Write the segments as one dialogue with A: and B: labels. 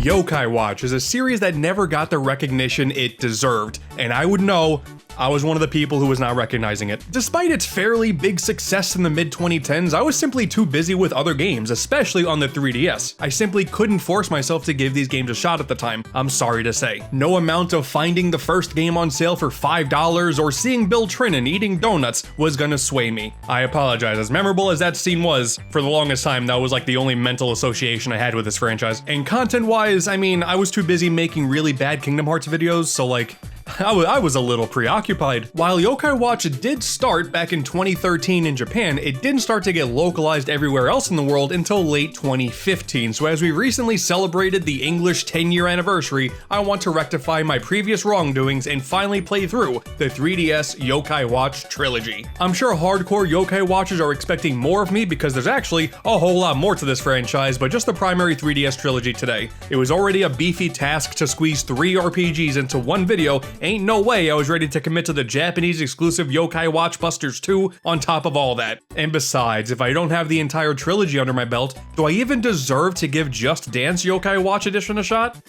A: Yo-Kai Watch is a series that never got the recognition it deserved, and I would know I was one of the people who was not recognizing it. Despite its fairly big success in the mid-2010s, I was simply too busy with other games, especially on the 3DS. I simply couldn't force myself to give these games a shot at the time, I'm sorry to say. No amount of finding the first game on sale for $5 or seeing Bill Trinan eating donuts was gonna sway me. I apologize, as memorable as that scene was, for the longest time that was like the only mental association I had with this franchise. And content-wise, I mean, I was too busy making really bad Kingdom Hearts videos, so like, I was a little preoccupied. While Yo-Kai Watch did start back in 2013 in Japan, it didn't start to get localized everywhere else in the world until late 2015. So as we recently celebrated the English 10-year anniversary, I want to rectify my previous wrongdoings and finally play through the 3DS Yo-Kai Watch Trilogy. I'm sure hardcore Yo-Kai Watchers are expecting more of me because there's actually a whole lot more to this franchise, but just the primary 3DS trilogy today. It was already a beefy task to squeeze 3 RPGs into one video. Ain't no way I was ready to commit to the Japanese exclusive Yo-Kai Watch Busters 2 on top of all that. And besides, if I don't have the entire trilogy under my belt, do I even deserve to give Just Dance Yo-Kai Watch Edition a shot?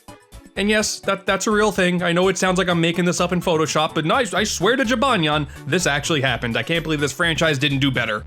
A: And yes, that's a real thing. I know it sounds like I'm making this up in Photoshop, but no, I swear to Jabanyan, this actually happened. I can't believe this franchise didn't do better.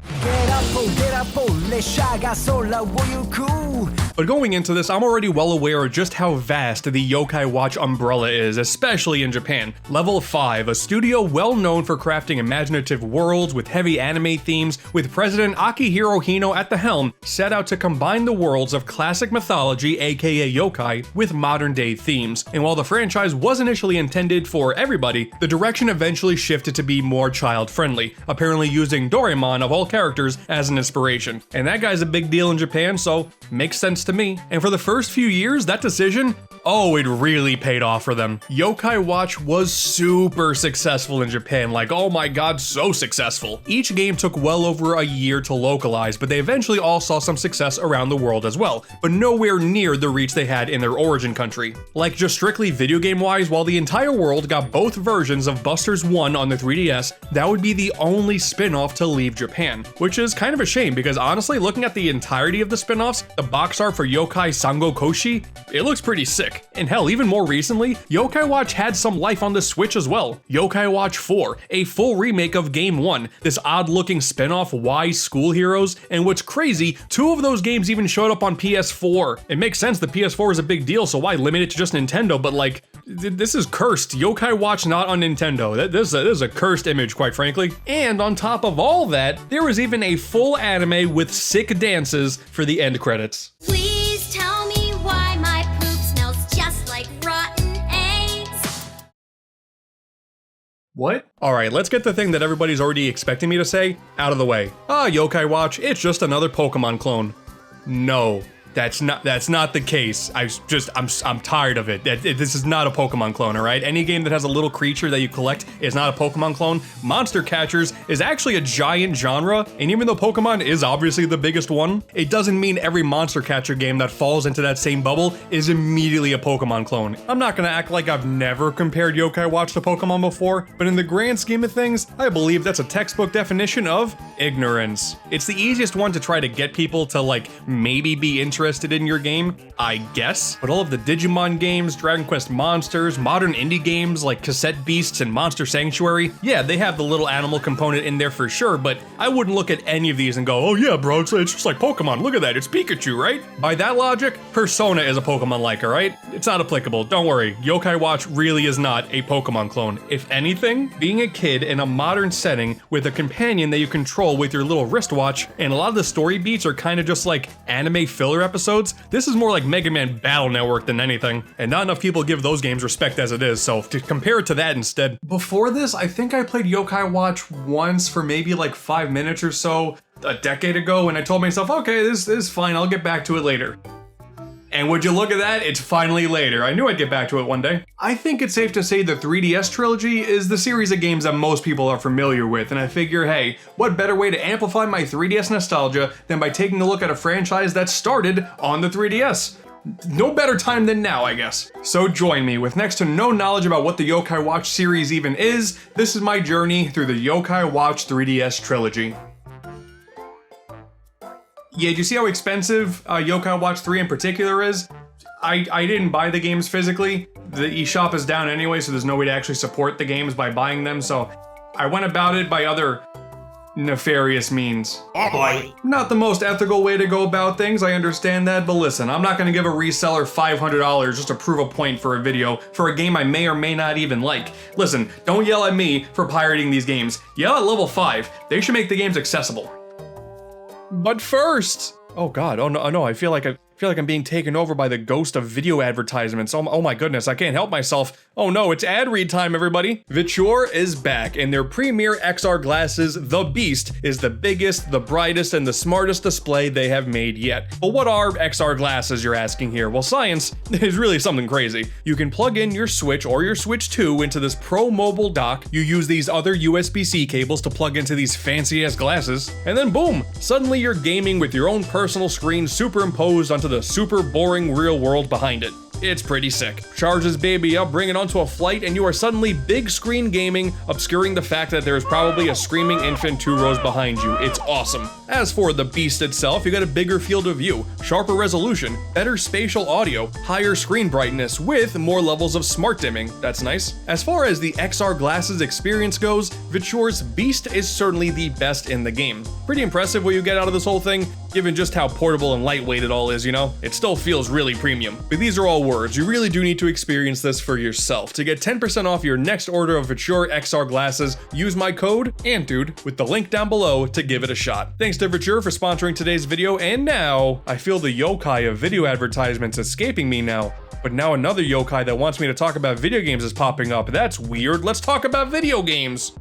A: But going into this, I'm already well aware of just how vast the Yo-Kai Watch umbrella is, especially in Japan. Level 5, a studio well known for crafting imaginative worlds with heavy anime themes, with President Akihiro Hino at the helm, set out to combine the worlds of classic mythology, aka yokai, with modern day themes. And while the franchise was initially intended for everybody, the direction eventually shifted to be more child-friendly, apparently using Doraemon of all characters as an inspiration. And that guy's a big deal in Japan, so makes sense to me. And for the first few years, that decision, oh, it really paid off for them. Yo-Kai Watch was super successful in Japan, like oh my god, so successful. Each game took well over a year to localize, but they eventually all saw some success around the world as well, but nowhere near the reach they had in their origin country. Like just strictly video game wise, while the entire world got both versions of Busters 1 on the 3DS, that would be the only spin-off to leave Japan, which is kind of a shame because honestly, looking at the entirety of the spin-offs, the box art for Yokai Sango Koshi, it looks pretty sick. And hell, even more recently, Yo-Kai Watch had some life on the Switch as well. Yo-Kai Watch 4, a full remake of Game 1, this odd-looking spin-off Y School Heroes, and what's crazy, 2 of those games even showed up on PS4. It makes sense, the PS4 is a big deal, so why limit it to just Nintendo, but like, this is cursed. Yokai Watch not on Nintendo. This is a cursed image, quite frankly. And on top of all that, there was even a full anime with sick dances for the end credits.
B: Please tell me why my poop smells just like rotten eggs.
A: What? Alright, let's get the thing that everybody's already expecting me to say out of the way. Yokai Watch, it's just another Pokemon clone. No. That's not the case. I'm tired of it. This is not a Pokemon clone, all right? Any game that has a little creature that you collect is not a Pokemon clone. Monster catchers is actually a giant genre, and even though Pokemon is obviously the biggest one, it doesn't mean every monster catcher game that falls into that same bubble is immediately a Pokemon clone. I'm not gonna act like I've never compared Yo-Kai Watch to Pokemon before, but in the grand scheme of things, I believe that's a textbook definition of ignorance. It's the easiest one to try to get people to like maybe be interested in your game, I guess. But all of the Digimon games, Dragon Quest Monsters, modern indie games like Cassette Beasts and Monster Sanctuary, yeah, they have the little animal component in there for sure, but I wouldn't look at any of these and go, oh yeah bro, it's just like Pokemon, look at that, it's Pikachu, right? By that logic, Persona is a Pokemon-like, alright? It's not applicable, don't worry. Yo-Kai Watch really is not a Pokemon clone. If anything, being a kid in a modern setting with a companion that you control with your little wristwatch, and a lot of the story beats are kind of just like anime filler episodes, this is more like Mega Man Battle Network than anything, and not enough people give those games respect as it is, so to compare it to that instead. Before this, I think I played Yo-Kai Watch once for maybe like 5 minutes or so a decade ago, and I told myself, okay, this is fine, I'll get back to it later. And would you look at that, it's finally later. I knew I'd get back to it one day. I think it's safe to say the 3DS trilogy is the series of games that most people are familiar with, and I figure, hey, what better way to amplify my 3DS nostalgia than by taking a look at a franchise that started on the 3DS? No better time than now, I guess. So join me. With next to no knowledge about what the Yo-Kai Watch series even is, this is my journey through the Yo-Kai Watch 3DS trilogy. Yeah, do you see how expensive Yo-Kai Watch 3 in particular is? I didn't buy the games physically. The eShop is down anyway, so there's no way to actually support the games by buying them, so I went about it by other nefarious means.
C: Oh boy.
A: Not the most ethical way to go about things, I understand that, but listen, I'm not gonna give a reseller $500 just to prove a point for a video for a game I may or may not even like. Listen, don't yell at me for pirating these games. Yell at Level 5. They should make the games accessible. But first, oh god, oh no, I feel like I'm being taken over by the ghost of video advertisements. Oh my goodness, I can't help myself. Oh no, it's ad read time, everybody. VITURE is back, and their premier XR glasses, the Beast, is the biggest, the brightest, and the smartest display they have made yet. But what are XR glasses, you're asking here? Well, science is really something crazy. You can plug in your Switch or your Switch 2 into this Pro Mobile dock, you use these other USB-C cables to plug into these fancy-ass glasses, and then boom, suddenly you're gaming with your own personal screen superimposed onto the super boring real world behind it. It's pretty sick. Charge this baby up, bring it onto a flight, and you are suddenly big screen gaming, obscuring the fact that there is probably a screaming infant 2 rows behind you. It's awesome. As for the Beast itself, you got a bigger field of view, sharper resolution, better spatial audio, higher screen brightness with more levels of smart dimming. That's nice. As far as the XR glasses experience goes, VITURE's Beast is certainly the best in the game. Pretty impressive what you get out of this whole thing, given just how portable and lightweight it all is, you know? It still feels really premium. But these are all words. You really do need to experience this for yourself. To get 10% off your next order of VITURE XR glasses, use my code AntDude with the link down below to give it a shot. Thanks to VITURE for sponsoring today's video, and now I feel the yokai of video advertisements escaping me now. But now another yokai that wants me to talk about video games is popping up. That's weird. Let's talk about video games.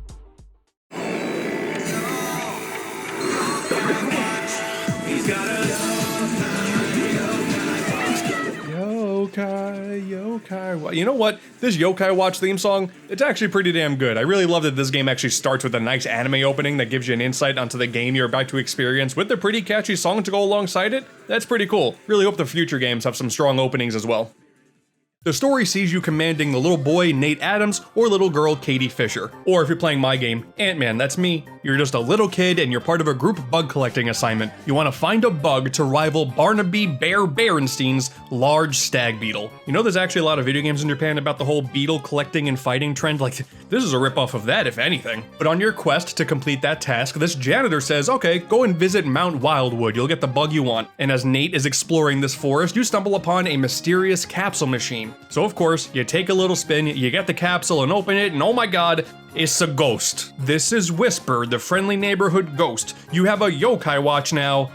A: Yokai. You know what? This Yo-Kai Watch theme song, it's actually pretty damn good. I really love that this game actually starts with a nice anime opening that gives you an insight onto the game you're about to experience with a pretty catchy song to go alongside it. That's pretty cool. Really hope the future games have some strong openings as well. The story sees you commanding the little boy, Nate Adams, or little girl, Katie Fisher. Or if you're playing my game, Ant-Man, that's me. You're just a little kid and you're part of a group bug collecting assignment. You want to find a bug to rival Barnaby Bear Berenstein's large stag beetle. You know there's actually a lot of video games in Japan about the whole beetle collecting and fighting trend? Like, this is a ripoff of that, if anything. But on your quest to complete that task, this janitor says, okay, go and visit Mount Wildwood, you'll get the bug you want. And as Nate is exploring this forest, you stumble upon a mysterious capsule machine. So of course, you take a little spin, you get the capsule and open it, and oh my god, it's a ghost. This is Whisper, the friendly neighborhood ghost. You have a Yo-Kai Watch now.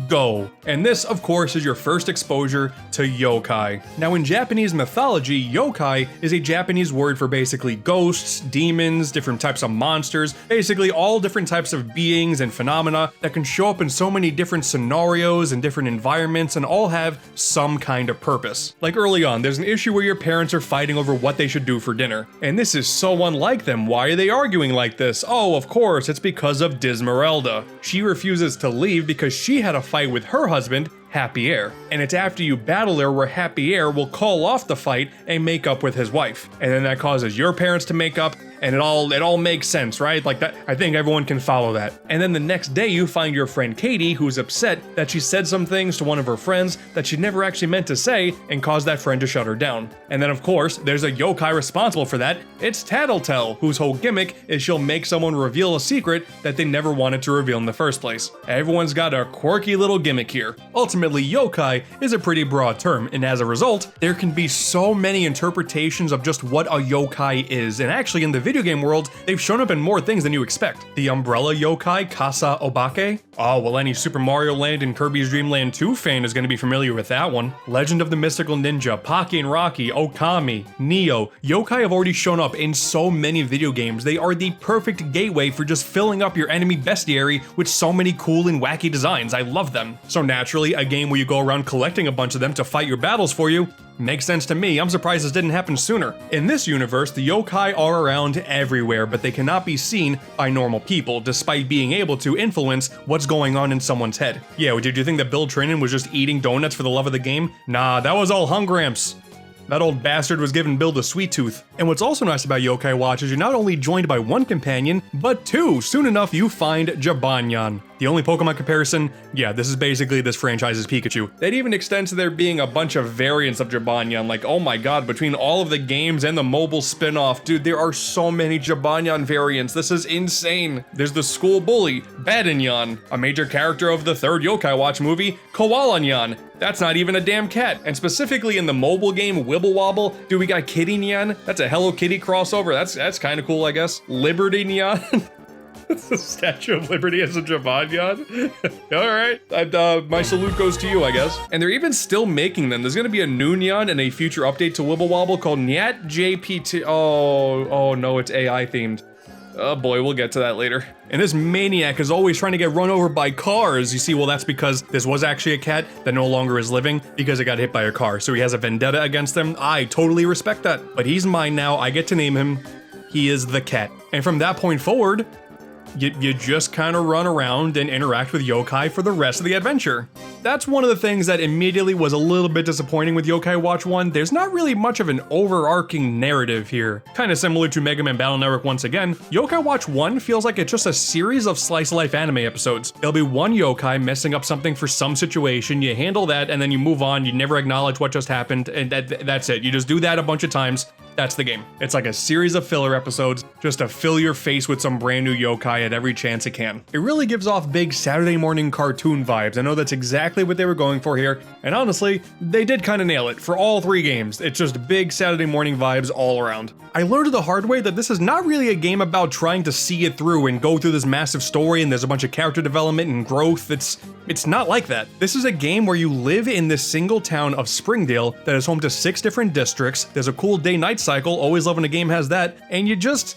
A: Go. And this, of course, is your first exposure to yokai. Now, in Japanese mythology, yokai is a Japanese word for basically ghosts, demons, different types of monsters, basically all different types of beings and phenomena that can show up in so many different scenarios and different environments and all have some kind of purpose. Like early on, there's an issue where your parents are fighting over what they should do for dinner. And this is so unlike them. Why are they arguing like this? Oh, of course, it's because of Dismeralda. She refuses to leave because she had a fight with her husband, Happy Air. And it's after you battle her where Happy Air will call off the fight and make up with his wife. And then that causes your parents to make up, and it all makes sense, right? Like that, I think everyone can follow that. And then the next day you find your friend Katie, who's upset that she said some things to one of her friends that she never actually meant to say and caused that friend to shut her down. And then of course, there's a yokai responsible for that. It's Tattletale, whose whole gimmick is she'll make someone reveal a secret that they never wanted to reveal in the first place. Everyone's got a quirky little gimmick here. Ultimately, yokai is a pretty broad term, and as a result, there can be so many interpretations of just what a yokai is, and actually in the video game world, they've shown up in more things than you expect. The umbrella yokai, Kasa Obake. Oh, well, any Super Mario Land and Kirby's Dream Land 2 fan is going to be familiar with that one. Legend of the Mystical Ninja, Pocky and Rocky, Okami, Neo. Yokai have already shown up in so many video games. They are the perfect gateway for just filling up your enemy bestiary with so many cool and wacky designs. I love them. So naturally, a game where you go around collecting a bunch of them to fight your battles for you makes sense to me. I'm surprised this didn't happen sooner. In this universe, the yokai are around everywhere, but they cannot be seen by normal people, despite being able to influence what's going on in someone's head. Yeah, did you think that Bill Trinan was just eating donuts for the love of the game? Nah, that was all Hungramps. That old bastard was giving Bill the sweet tooth. And what's also nice about Yo-Kai Watch is you're not only joined by one companion, but two. Soon enough, you find Jibanyan. The only Pokemon comparison, yeah, this is basically this franchise's Pikachu. That even extends to there being a bunch of variants of Jibanyan. Like, oh my god, between all of the games and the mobile spin-off, dude, there are so many Jibanyan variants. This is insane. There's the school bully, Badinyan, a major character of the third Yo-Kai Watch movie, Koalanyan. That's not even a damn cat. And specifically in the mobile game Wibble Wobble, dude, we got Kitty Nyan. That's a Hello Kitty crossover. That's kind of cool, I guess. Liberty Nyan. The Statue of Liberty as a Jibanyan. Alright, my salute goes to you, I guess. And they're even still making them. There's gonna be a new Nyan and a future update to Wibble Wobble called Nyat JPT. Oh no, it's AI themed. Oh boy, we'll get to that later. And this maniac is always trying to get run over by cars. You see, well, that's because this was actually a cat that no longer is living because it got hit by a car. So he has a vendetta against them. I totally respect that. But he's mine now. I get to name him. He is the cat. And from that point forward, you just kind of run around and interact with yokai for the rest of the adventure. That's one of the things that immediately was a little bit disappointing with Yo-Kai Watch 1. There's not really much of an overarching narrative here. Kind of similar to Mega Man Battle Network once again, Yo-Kai Watch 1 feels like it's just a series of slice-of-life anime episodes. There'll be one yokai messing up something for some situation, you handle that, and then you move on, you never acknowledge what just happened, and that's it. You just do that a bunch of times. That's the game. It's like a series of filler episodes just to fill your face with some brand new yokai at every chance it can. It really gives off big Saturday morning cartoon vibes. I know that's exactly what they were going for here, and honestly, they did kind of nail it for all three games. It's just big Saturday morning vibes all around. I learned the hard way that this is not really a game about trying to see it through and go through this massive story and there's a bunch of character development and growth. It's not like that. This is a game where you live in this single town of Springdale that is home to 6 different districts. There's a cool day-night cycle, always love when a game has that, and you just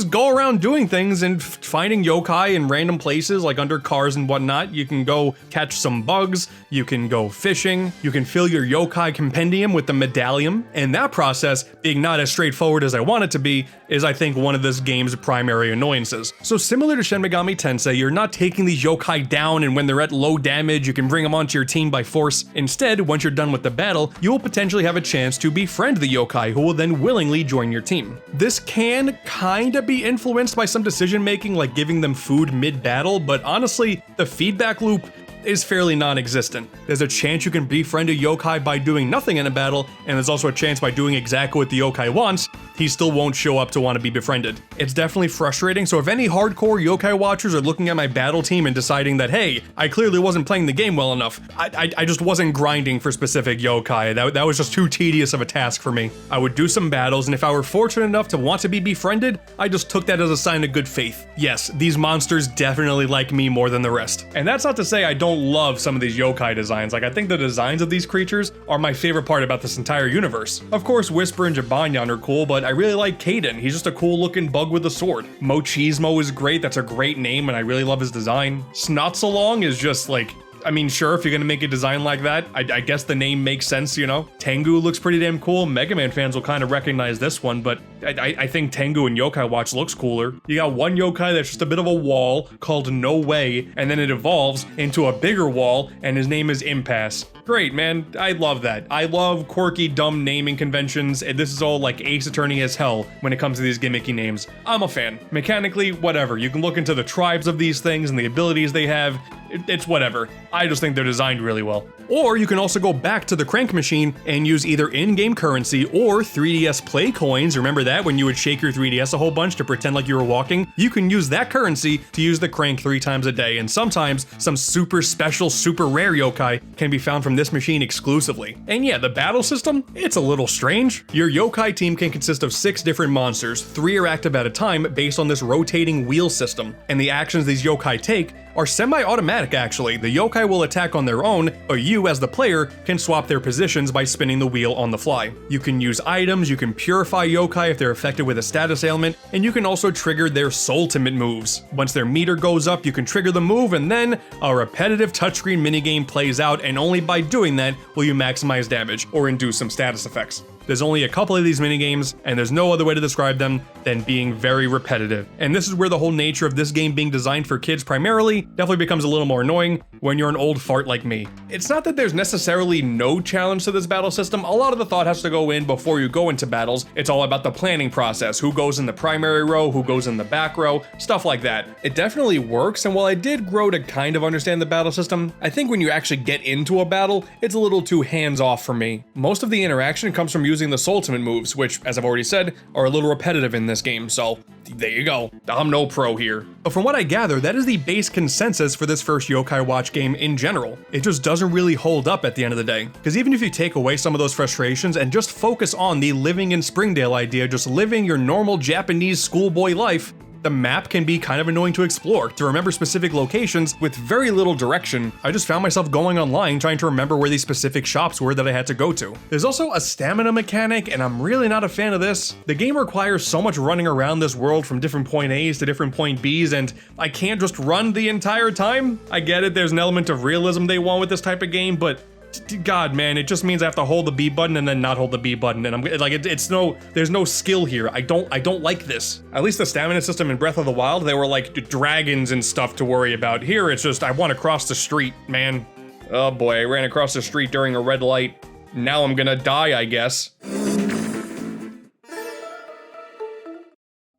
A: go around doing things and finding yokai in random places like under cars and whatnot. You can go catch some bugs, you can go fishing, you can fill your yokai compendium with the medallion, and that process, being not as straightforward as I want it to be, is I think one of this game's primary annoyances. So similar to Shin Megami Tensei, you're not taking these yokai down and when they're at low damage, you can bring them onto your team by force. Instead, once you're done with the battle, you will potentially have a chance to befriend the yokai who will then willingly join your team. This can kinda be influenced by some decision making like giving them food mid-battle, but honestly, the feedback loop is fairly non-existent. There's a chance you can befriend a yokai by doing nothing in a battle, and there's also a chance by doing exactly what the yokai wants, he still won't show up to want to be befriended. It's definitely frustrating, so if any hardcore yokai watchers are looking at my battle team and deciding that, hey, I clearly wasn't playing the game well enough, I just wasn't grinding for specific yokai, that was just too tedious of a task for me. I would do some battles, and if I were fortunate enough to want to be befriended, I just took that as a sign of good faith. Yes, these monsters definitely like me more than the rest. And that's not to say I don't love some of these yokai designs. Like, I think the designs of these creatures are my favorite part about this entire universe. Of course, Whisper and Jibanyan are cool, but I really like Kaden. He's just a cool looking bug with a sword. Mochismo is great. That's a great name, and I really love his design. Snotsalong is just like, I mean, sure, if you're gonna make a design like that, I guess the name makes sense, you know? Tengu looks pretty damn cool. Mega Man fans will kind of recognize this one, but I think Tengu in Yo-Kai Watch looks cooler. You got one yokai that's just a bit of a wall called No Way, and then it evolves into a bigger wall, and his name is Impasse. Great, man. I love that. I love quirky, dumb naming conventions, and this is all like Ace Attorney as hell when it comes to these gimmicky names. I'm a fan. Mechanically, whatever. You can look into the tribes of these things and the abilities they have. It's whatever. I just think they're designed really well. Or you can also go back to the crank machine and use either in-game currency or 3DS play coins. Remember that when you would shake your 3DS a whole bunch to pretend like you were walking? You can use that currency to use the crank 3 times a day, and sometimes some super special, super rare yokai can be found from this machine exclusively. And yeah, the battle system, it's a little strange. Your yokai team can consist of 6 different monsters. 3 are active at a time based on this rotating wheel system, and the actions these yokai take are semi-automatic actually. The yokai will attack on their own, but you as the player can swap their positions by spinning the wheel on the fly. You can use items, you can purify yokai if they're affected with a status ailment, and you can also trigger their Soultimate moves. Once their meter goes up, you can trigger the move, and then a repetitive touchscreen minigame plays out, and only by doing that will you maximize damage or induce some status effects. There's only a couple of these minigames, and there's no other way to describe them than being very repetitive. And this is where the whole nature of this game being designed for kids primarily definitely becomes a little more annoying when you're an old fart like me. It's not that there's necessarily no challenge to this battle system. A lot of the thought has to go in before you go into battles. It's all about the planning process, who goes in the primary row, who goes in the back row, stuff like that. It definitely works, and while I did grow to kind of understand the battle system, I think when you actually get into a battle, it's a little too hands-off for me. Most of the interaction comes from using the ultimate moves, which, as I've already said, are a little repetitive in this game, so there you go. I'm no pro here. But from what I gather, that is the base consensus for this first Yo-Kai Watch game in general. It just doesn't really hold up at the end of the day. Because even if you take away some of those frustrations and just focus on the living in Springdale idea, just living your normal Japanese schoolboy life, the map can be kind of annoying to explore. To remember specific locations with very little direction, I just found myself going online trying to remember where these specific shops were that I had to go to. There's also a stamina mechanic, and I'm really not a fan of this. The game requires so much running around this world from different point A's to different point B's, and I can't just run the entire time. I get it, there's an element of realism they want with this type of game, but God, man, it just means I have to hold the B button and then not hold the B button, and I'm like, there's no skill here. I don't like this. At least the stamina system in Breath of the Wild, they were like dragons and stuff to worry about. Here, it's just I want to cross the street, man. Oh boy, I ran across the street during a red light. Now I'm gonna die, I guess.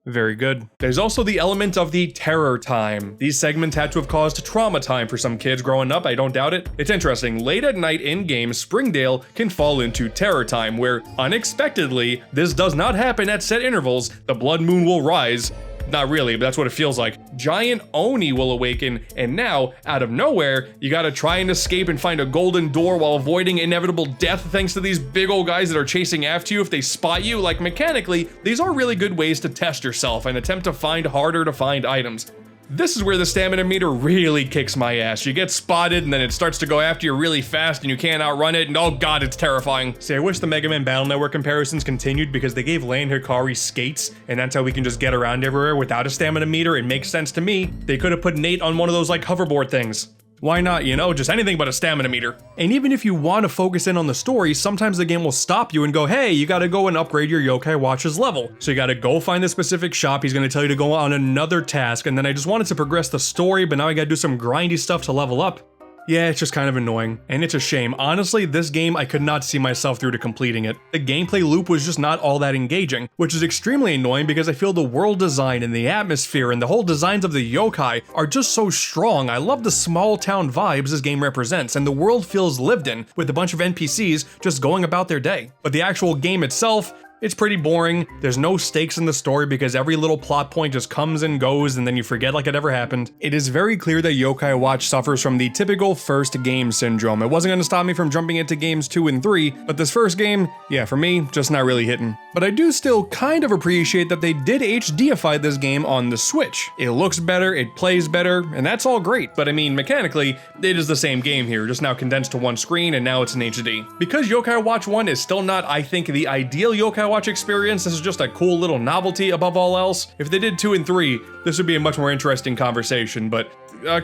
A: Very good. There's also the element of the terror time. These segments had to have caused trauma time for some kids growing up, I don't doubt it. It's interesting, late at night in-game, Springdale can fall into terror time, where unexpectedly, this does not happen at set intervals, the blood moon will rise. Not really, but that's what it feels like. Giant Oni will awaken, and now, out of nowhere, you gotta try and escape and find a golden door while avoiding inevitable death thanks to these big old guys that are chasing after you if they spot you. Like, mechanically, these are really good ways to test yourself and attempt to find harder to find items. This is where the stamina meter really kicks my ass. You get spotted and then it starts to go after you really fast and you can't outrun it, and oh god, it's terrifying. See, I wish the Mega Man Battle Network comparisons continued because they gave Lane Hikari skates, and that's how we can just get around everywhere without a stamina meter. It makes sense to me. They could have put Nate on one of those like hoverboard things. Why not, you know, just anything but a stamina meter. And even if you want to focus in on the story, sometimes the game will stop you and go, hey, you gotta go and upgrade your Yo-Kai Watch's level. So you gotta go find the specific shop, he's gonna tell you to go on another task, and then I just wanted to progress the story, but now I gotta do some grindy stuff to level up. Yeah, it's just kind of annoying, and it's a shame. Honestly, this game, I could not see myself through to completing it. The gameplay loop was just not all that engaging, which is extremely annoying because I feel the world design and the atmosphere and the whole designs of the yokai are just so strong. I love the small town vibes this game represents, and the world feels lived in, with a bunch of NPCs just going about their day. But the actual game itself, it's pretty boring. There's no stakes in the story because every little plot point just comes and goes and then you forget like it ever happened. It is very clear that Yo-Kai Watch suffers from the typical first game syndrome. It wasn't gonna stop me from jumping into games 2 and 3, but this first game, yeah, for me, just not really hitting. But I do still kind of appreciate that they did HDify this game on the Switch. It looks better, it plays better, and that's all great. But I mean, mechanically, it is the same game here, just now condensed to one screen and now it's in HD. Because Yo-Kai Watch 1 is still not, I think, the ideal Yo-Kai Watch experience, this is just a cool little novelty above all else. If they did 2 and 3, this would be a much more interesting conversation, but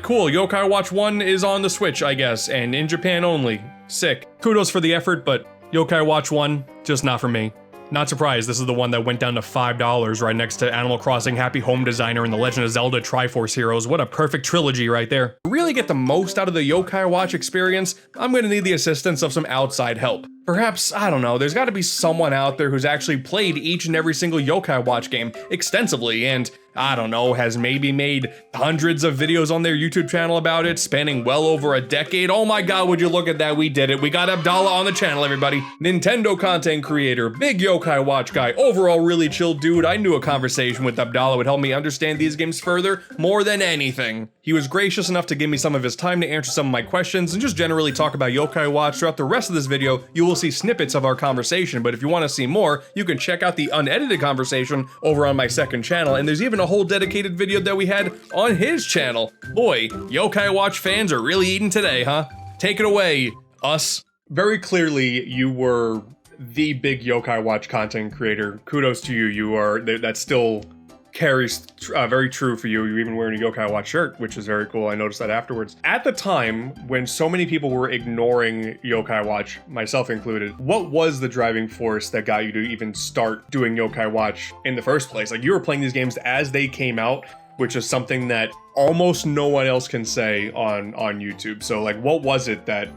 A: cool, Yo-Kai Watch 1 is on the Switch, I guess, and in Japan only. Sick. Kudos for the effort, but Yo-Kai Watch 1, just not for me. Not surprised, this is the one that went down to $5 right next to Animal Crossing, Happy Home Designer, and The Legend of Zelda Triforce Heroes. What a perfect trilogy right there. To really get the most out of the Yo-Kai Watch experience, I'm gonna need the assistance of some outside help. Perhaps, I don't know, there's gotta be someone out there who's actually played each and every single Yo-Kai Watch game extensively and, I don't know, has maybe made hundreds of videos on their YouTube channel about it, spanning well over a decade. Oh my god, would you look at that, we did it. We got Abdallah on the channel, everybody. Nintendo content creator, big Yo-Kai Watch guy, overall really chill dude. I knew a conversation with Abdallah would help me understand these games further more than anything. He was gracious enough to give me some of his time to answer some of my questions and just generally talk about Yo-Kai Watch. Throughout the rest of this video, you will see snippets of our conversation, but if you want to see more, you can check out the unedited conversation over on my second channel, and there's even a whole dedicated video that we had on his channel. Boy, Yo-Kai Watch fans are really eating today, huh? Take it away, us. Very clearly, you were the big Yo-Kai Watch content creator. Kudos to you. You are, that's still carries very true for you. You're even wearing a Yo-Kai Watch shirt, which is very cool. I noticed that afterwards. At the time, when so many people were ignoring Yo-Kai Watch, myself included, what was the driving force that got you to even start doing Yo-Kai Watch in the first place? Like, you were playing these games as they came out, which is something that almost no one else can say on YouTube. So, like, what was it that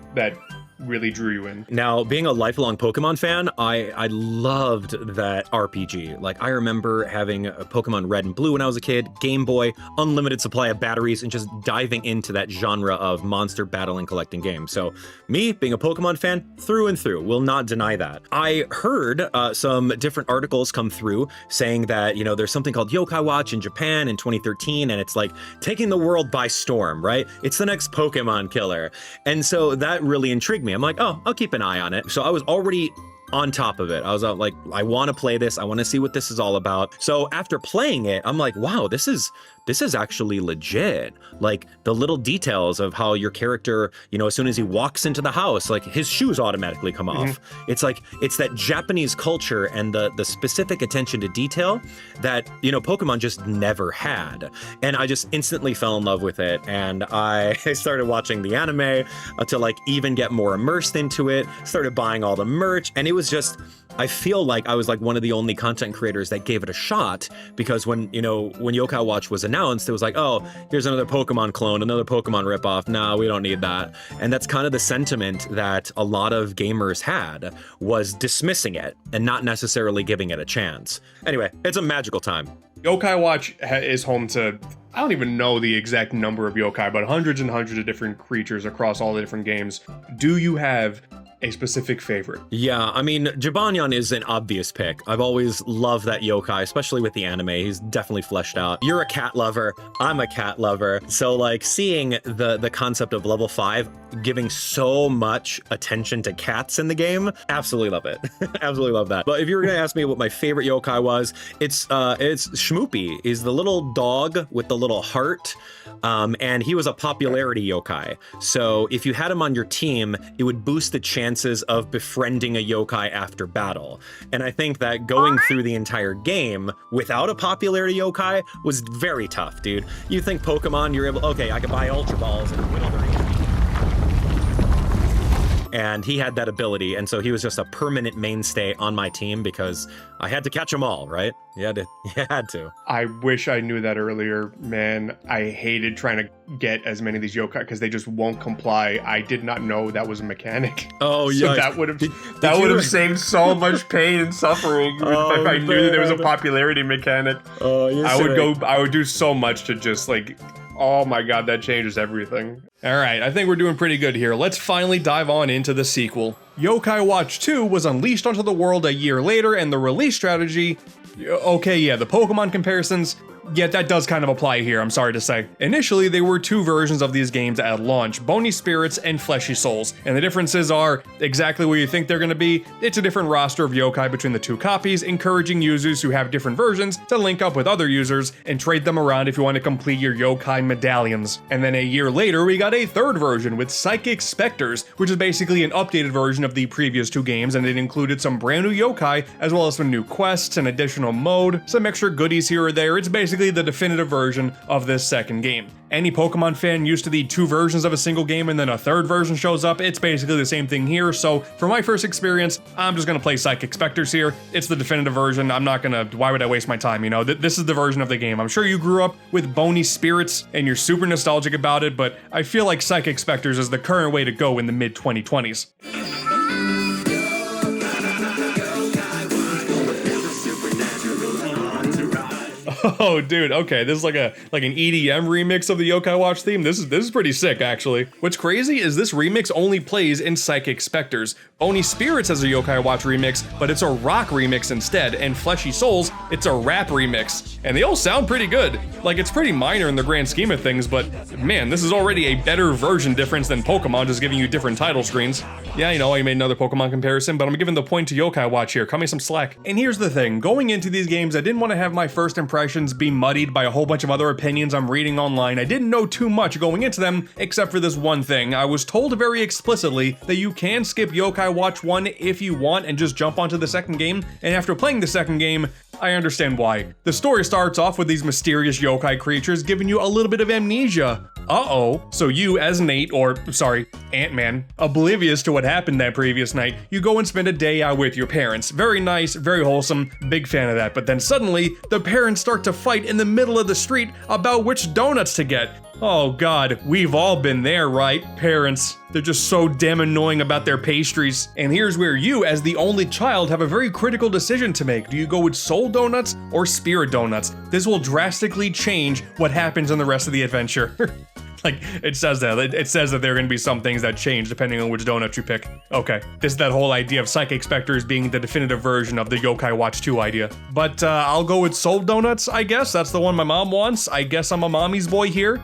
A: really drew you in?
C: Now, being a lifelong Pokemon fan, I loved that RPG. Like, I remember having a Pokemon Red and Blue when I was a kid, Game Boy, unlimited supply of batteries, and just diving into that genre of monster battling collecting games. So me, being a Pokemon fan through and through, will not deny that. I heard some different articles come through saying that, you know, there's something called Yo-Kai Watch in Japan in 2013, and it's like taking the world by storm, right? It's the next Pokemon killer. And so that really intrigued me. I'm like, oh, I'll keep an eye on it. So I was already on top of it. I was like, I want to play this. I want to see what this is all about. So after playing it, I'm like, wow, this is actually legit. Like, the little details of how your character, you know, as soon as he walks into the house, like, his shoes automatically come off. It's like, it's that Japanese culture and the specific attention to detail that, you know, Pokemon just never had. And I just instantly fell in love with it. And I started watching the anime to like even get more immersed into it, started buying all the merch, and it was just, I feel like I was like one of the only content creators that gave it a shot, because when Yo-Kai Watch was announced, it was like, oh, here's another Pokemon clone, another Pokemon ripoff. No, we don't need that. And that's kind of the sentiment that a lot of gamers had, was dismissing it and not necessarily giving it a chance. Anyway, it's a magical time.
A: Yo-Kai Watch is home to, I don't even know the exact number of yokai, but hundreds and hundreds of different creatures across all the different games. Do you have a specific favorite?
C: Yeah, I mean, Jibanyan is an obvious pick. I've always loved that yokai, especially with the anime. He's definitely fleshed out. You're a cat lover. I'm a cat lover. So like seeing the concept of level 5 giving so much attention to cats in the game, absolutely love it. Absolutely love that. But if you were gonna ask me what my favorite yokai was, it's Shmoopy. He's the little dog with the little heart. And he was a popularity yokai. So if you had him on your team, it would boost the chances of befriending a yokai after battle. And I think that going through the entire game without a popularity yokai was very tough, dude. You think Pokemon, you're able, okay, I can buy Ultra Balls and win all their HP. And he had that ability, and so he was just a permanent mainstay on my team because I had to catch them all, right? You had to.
A: I wish I knew that earlier, man. I hated trying to get as many of these yokai because they just won't comply. I did not know that was a mechanic.
C: Oh, yeah.
A: So that would have saved so much pain and suffering if I knew that there was a popularity mechanic.
C: Oh,
A: I would do so much to just like, oh my god, that changes everything. Alright, I think we're doing pretty good here. Let's finally dive on into the sequel. Yo-Kai Watch 2 was unleashed onto the world a year later, and the release strategy... Okay, yeah, the Pokemon comparisons... Yeah, that does kind of apply here, I'm sorry to say. Initially, there were two versions of these games at launch, Bony Spirits and Fleshy Souls, and the differences are exactly where you think they're gonna be. It's a different roster of yokai between the two copies, encouraging users who have different versions to link up with other users and trade them around if you want to complete your yokai medallions. And then a year later, we got a third version with Psychic Specters, which is basically an updated version of the previous two games, and it included some brand new yokai, as well as some new quests, an additional mode, some extra goodies here or there. It's basically the definitive version of this second game. Any Pokemon fan used to the two versions of a single game and then a third version shows up, it's basically the same thing here. So for my first experience, I'm just gonna play Psychic Specters here. It's the definitive version. I'm not gonna, why would I waste my time? You know, this is the version of the game. I'm sure you grew up with Bony Spirits and you're super nostalgic about it, but I feel like Psychic Specters is the current way to go in the mid-2020s. Oh, dude, okay, this is like an EDM remix of the Yo-Kai Watch theme. This is pretty sick, actually. What's crazy is this remix only plays in Psychic Specters. Bony Spirits has a Yo-Kai Watch remix, but it's a rock remix instead, and Fleshy Souls, it's a rap remix. And they all sound pretty good. Like, it's pretty minor in the grand scheme of things, but man, this is already a better version difference than Pokemon just giving you different title screens. Yeah, you know, I made another Pokemon comparison, but I'm giving the point to Yo-Kai Watch here. Cut me some slack. And here's the thing, going into these games, I didn't want to have my first impression impressions be muddied by a whole bunch of other opinions I'm reading online. I didn't know too much going into them, except for this one thing. I was told very explicitly that you can skip Yo-Kai Watch 1 if you want and just jump onto the second game, and after playing the second game, I understand why. The story starts off with these mysterious yokai creatures giving you a little bit of amnesia. Uh-oh. So you, as Nate, or sorry, Ant-Man, oblivious to what happened that previous night, you go and spend a day out with your parents. Very nice, very wholesome, big fan of that. But then suddenly, the parents start to fight in the middle of the street about which donuts to get. Oh god, we've all been there, right? Parents. They're just so damn annoying about their pastries. And here's where you, as the only child, have a very critical decision to make. Do you go with Soul Donuts or Spirit Donuts? This will drastically change what happens in the rest of the adventure. Like, it says that. It says that there are going to be some things that change depending on which donut you pick. Okay, this is that whole idea of Psychic Specters being the definitive version of the Yo-Kai Watch 2 idea. But I'll go with Soul Donuts, I guess. That's the one my mom wants. I guess I'm a mommy's boy here.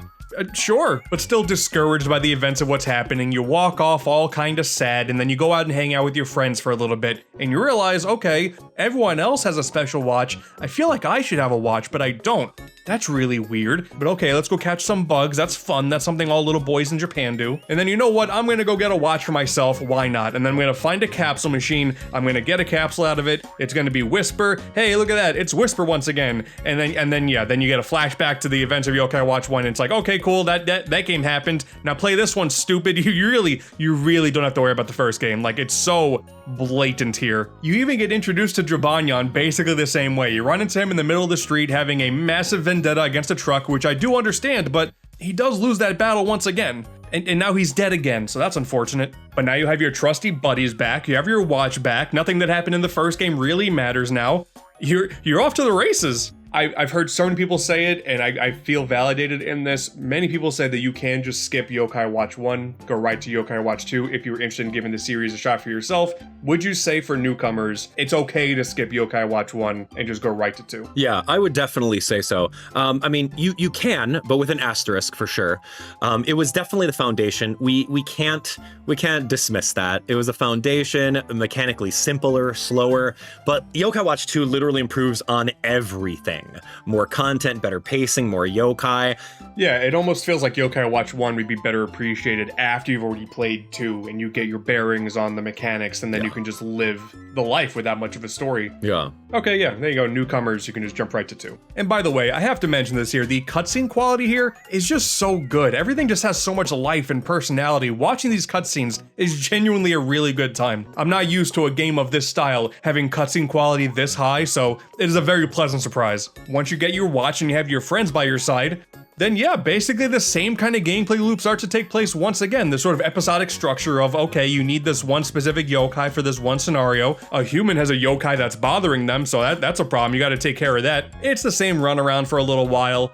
A: Sure, but still discouraged by the events of what's happening. You walk off all kind of sad, and then you go out and hang out with your friends for a little bit, and you realize, okay, everyone else has a special watch. I feel like I should have a watch, but I don't. That's really weird. But okay, let's go catch some bugs. That's fun. That's something all little boys in Japan do. And then you know what? I'm gonna go get a watch for myself. Why not? And then I'm gonna find a capsule machine. I'm gonna get a capsule out of it. It's gonna be Whisper. Hey, look at that. It's Whisper once again. And then you get a flashback to the events of Yo-Kai Watch 1. And it's like, okay, cool. That game happened. Now play this one, stupid. You really don't have to worry about the first game. Like, it's so blatant here. You even get introduced to Drabanyan basically the same way. You run into him in the middle of the street having a massive vendetta against a truck, which I do understand, but he does lose that battle once again. And now he's dead again, so that's unfortunate. But now you have your trusty buddies back, you have your watch back, nothing that happened in the first game really matters now. You're off to the races. I've heard so many people say it, and I feel validated in this. Many people say that you can just skip Yo-Kai Watch 1, go right to Yo-Kai Watch 2 if you're interested in giving the series a shot for yourself. Would you say for newcomers, it's okay to skip Yo-Kai Watch 1 and just go right to 2?
C: Yeah, I would definitely say so. I mean, you can, but with an asterisk for sure. It was definitely the foundation. We can't dismiss that. It was a foundation, mechanically simpler, slower, but Yo-Kai Watch 2 literally improves on everything. More content, better pacing, more yokai.
A: Yeah, it almost feels like Yo-Kai Watch 1 would be better appreciated after you've already played 2 and you get your bearings on the mechanics, and then you can just live the life without much of a story.
C: Yeah.
A: Okay, yeah, there you go. Newcomers, you can just jump right to 2. And by the way, I have to mention this here. The cutscene quality here is just so good. Everything just has so much life and personality. Watching these cutscenes is genuinely a really good time. I'm not used to a game of this style having cutscene quality this high, so it is a very pleasant surprise. Once you get your watch and you have your friends by your side, then yeah, basically the same kind of gameplay loop starts to take place once again. This sort of episodic structure of, okay, you need this one specific yokai for this one scenario. A human has a yokai that's bothering them, so that's a problem. You gotta take care of that. It's the same runaround for a little while.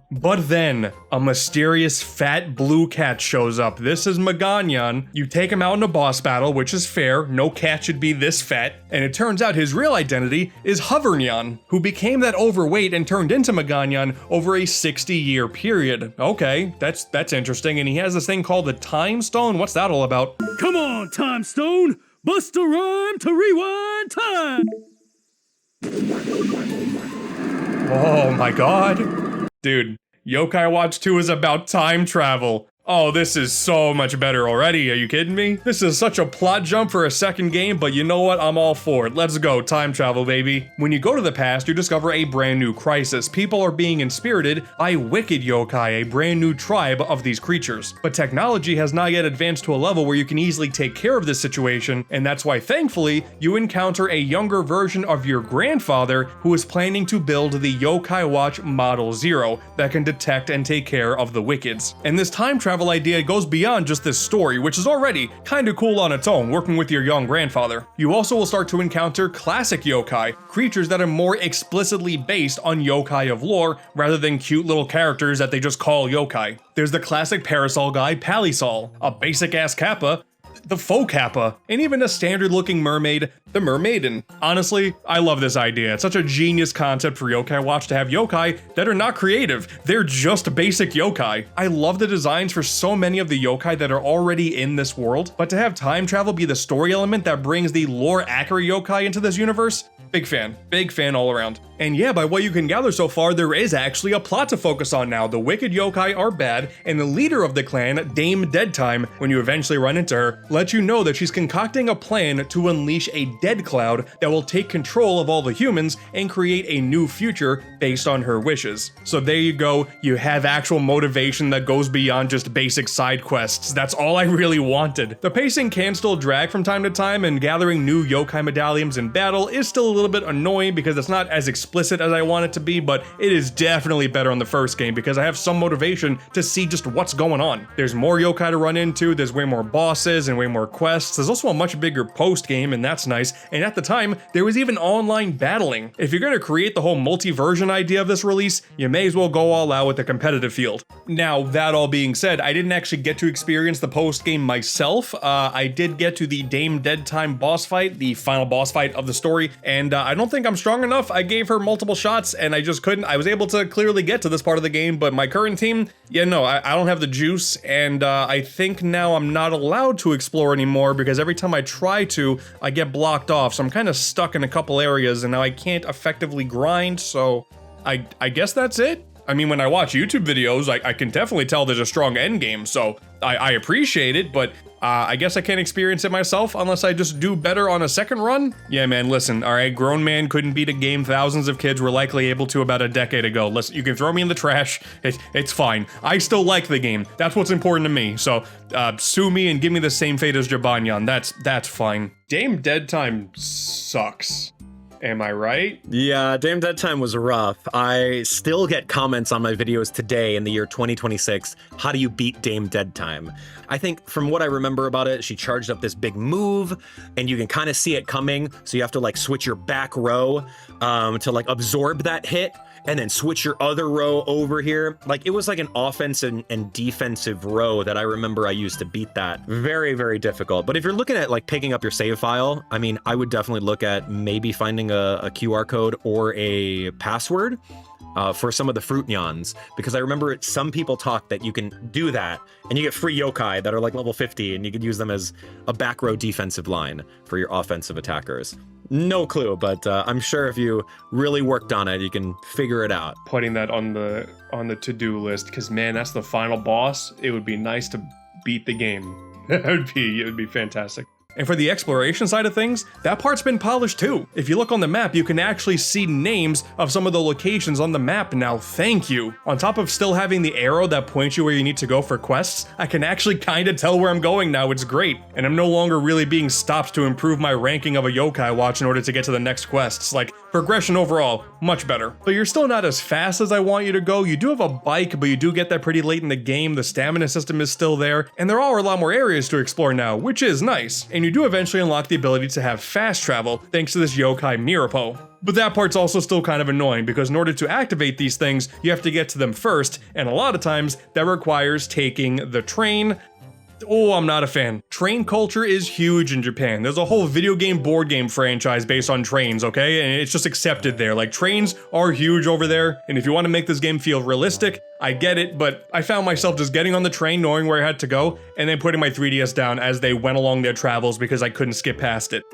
A: But then, a mysterious fat blue cat shows up. This is Meganyan. You take him out in a boss battle, which is fair. No cat should be this fat. And it turns out his real identity is Hovernyan, who became that overweight and turned into Meganyan over a 60-year period. Okay, that's interesting. And he has this thing called the Time Stone. What's that all about?
D: Come on, Time Stone! Bust a rhyme to rewind time!
A: Oh my god. Dude, Yo-Kai Watch 2 is about time travel. Oh, this is so much better already. Are you kidding me? This is such a plot jump for a second game, but you know what? I'm all for it. Let's go. Time travel, baby. When you go to the past, you discover a brand new crisis. People are being inspirited by wicked yokai, a brand new tribe of these creatures. But technology has not yet advanced to a level where you can easily take care of this situation, and that's why, thankfully, you encounter a younger version of your grandfather who is planning to build the Yo-Kai Watch Model 0 that can detect and take care of the wickeds. And this time travel idea goes beyond just this story, which is already kinda cool on its own, working with your young grandfather. You also will start to encounter classic yokai, creatures that are more explicitly based on yokai of lore, rather than cute little characters that they just call yokai. There's the classic parasol guy, Palisol, a basic-ass kappa. the faux kappa, and even a standard looking mermaid, the mermaiden. Honestly, I love this idea. It's such a genius concept for Yo-Kai Watch to have yokai that are not creative. They're just basic yokai. I love the designs for so many of the yokai that are already in this world, but to have time travel be the story element that brings the lore accurate yokai into this universe, big fan all around. And yeah, by what you can gather so far, there is actually a plot to focus on now. The wicked yokai are bad, and the leader of the clan, Dame Deadtime, when you eventually run into her, lets you know that she's concocting a plan to unleash a dead cloud that will take control of all the humans and create a new future based on her wishes. So there you go, you have actual motivation that goes beyond just basic side quests. That's all I really wanted. The pacing can still drag from time to time, and gathering new yokai medallions in battle is still a little bit annoying because it's not as explicit as I want it to be, but it is definitely better on the first game because I have some motivation to see just what's going on. There's more yokai to run into, there's way more bosses and way more quests. There's also a much bigger post game, and that's nice. And at the time, there was even online battling. If you're gonna create the whole multi-version idea of this release, you may as well go all out with the competitive field. Now, that all being said, I didn't actually get to experience the post game myself. I did get to the Dame Deadtime boss fight, the final boss fight of the story, and I don't think I'm strong enough. I gave her multiple shots and I just couldn't. I was able to clearly get to this part of the game, but my current team, yeah, no, I don't have the juice, and I think now I'm not allowed to explore anymore because every time I try to, I get blocked off, so I'm kind of stuck in a couple areas and now I can't effectively grind, so I guess that's it. I mean, when I watch YouTube videos, I can definitely tell there's a strong end game, so I appreciate it, but I guess I can't experience it myself unless I just do better on a second run? Yeah, man, listen, alright, grown man couldn't beat a game thousands of kids were likely able to about a decade ago. Listen, you can throw me in the trash, it's fine. I still like the game, that's what's important to me, so sue me and give me the same fate as Jabanyan, that's fine. Dame Deadtime sucks. Am I right?
C: Yeah, Dame Deadtime was rough. I still get comments on my videos today in the year 2026, how do you beat Dame Deadtime? I think from what I remember about it, she charged up this big move and you can kind of see it coming. So you have to like switch your back row to like absorb that hit and then switch your other row over here. Like it was like an offense and defensive row that I remember I used to beat that. Very, very difficult. But if you're looking at like picking up your save file, I mean, I would definitely look at maybe finding a QR code or a password for some of the fruit nyans, because I remember some people talk that you can do that and you get free yokai that are like level 50 and you could use them as a back row defensive line for your offensive attackers. No clue, but I'm sure if you really worked on it, you can figure it out.
A: Putting that on the to-do list, because man, that's the final boss. It would be nice to beat the game. It would be fantastic. And for the exploration side of things, that part's been polished too. If you look on the map, you can actually see names of some of the locations on the map now, thank you. On top of still having the arrow that points you where you need to go for quests, I can actually kinda tell where I'm going now, it's great. And I'm no longer really being stopped to improve my ranking of a Yo-Kai Watch in order to get to the next quests. Like, progression overall, much better. But you're still not as fast as I want you to go. You do have a bike, but you do get that pretty late in the game. The stamina system is still there, and there are a lot more areas to explore now, which is nice. And you do eventually unlock the ability to have fast travel thanks to this Yo-Kai Mirapo. But that part's also still kind of annoying because in order to activate these things, you have to get to them first, and a lot of times that requires taking the train. Oh, I'm not a fan. Train culture is huge in Japan. There's a whole video game, board game franchise based on trains, okay? And it's just accepted there. Like, trains are huge over there, and if you want to make this game feel realistic, I get it, but I found myself just getting on the train, knowing where I had to go, and then putting my 3DS down as they went along their travels because I couldn't skip past it.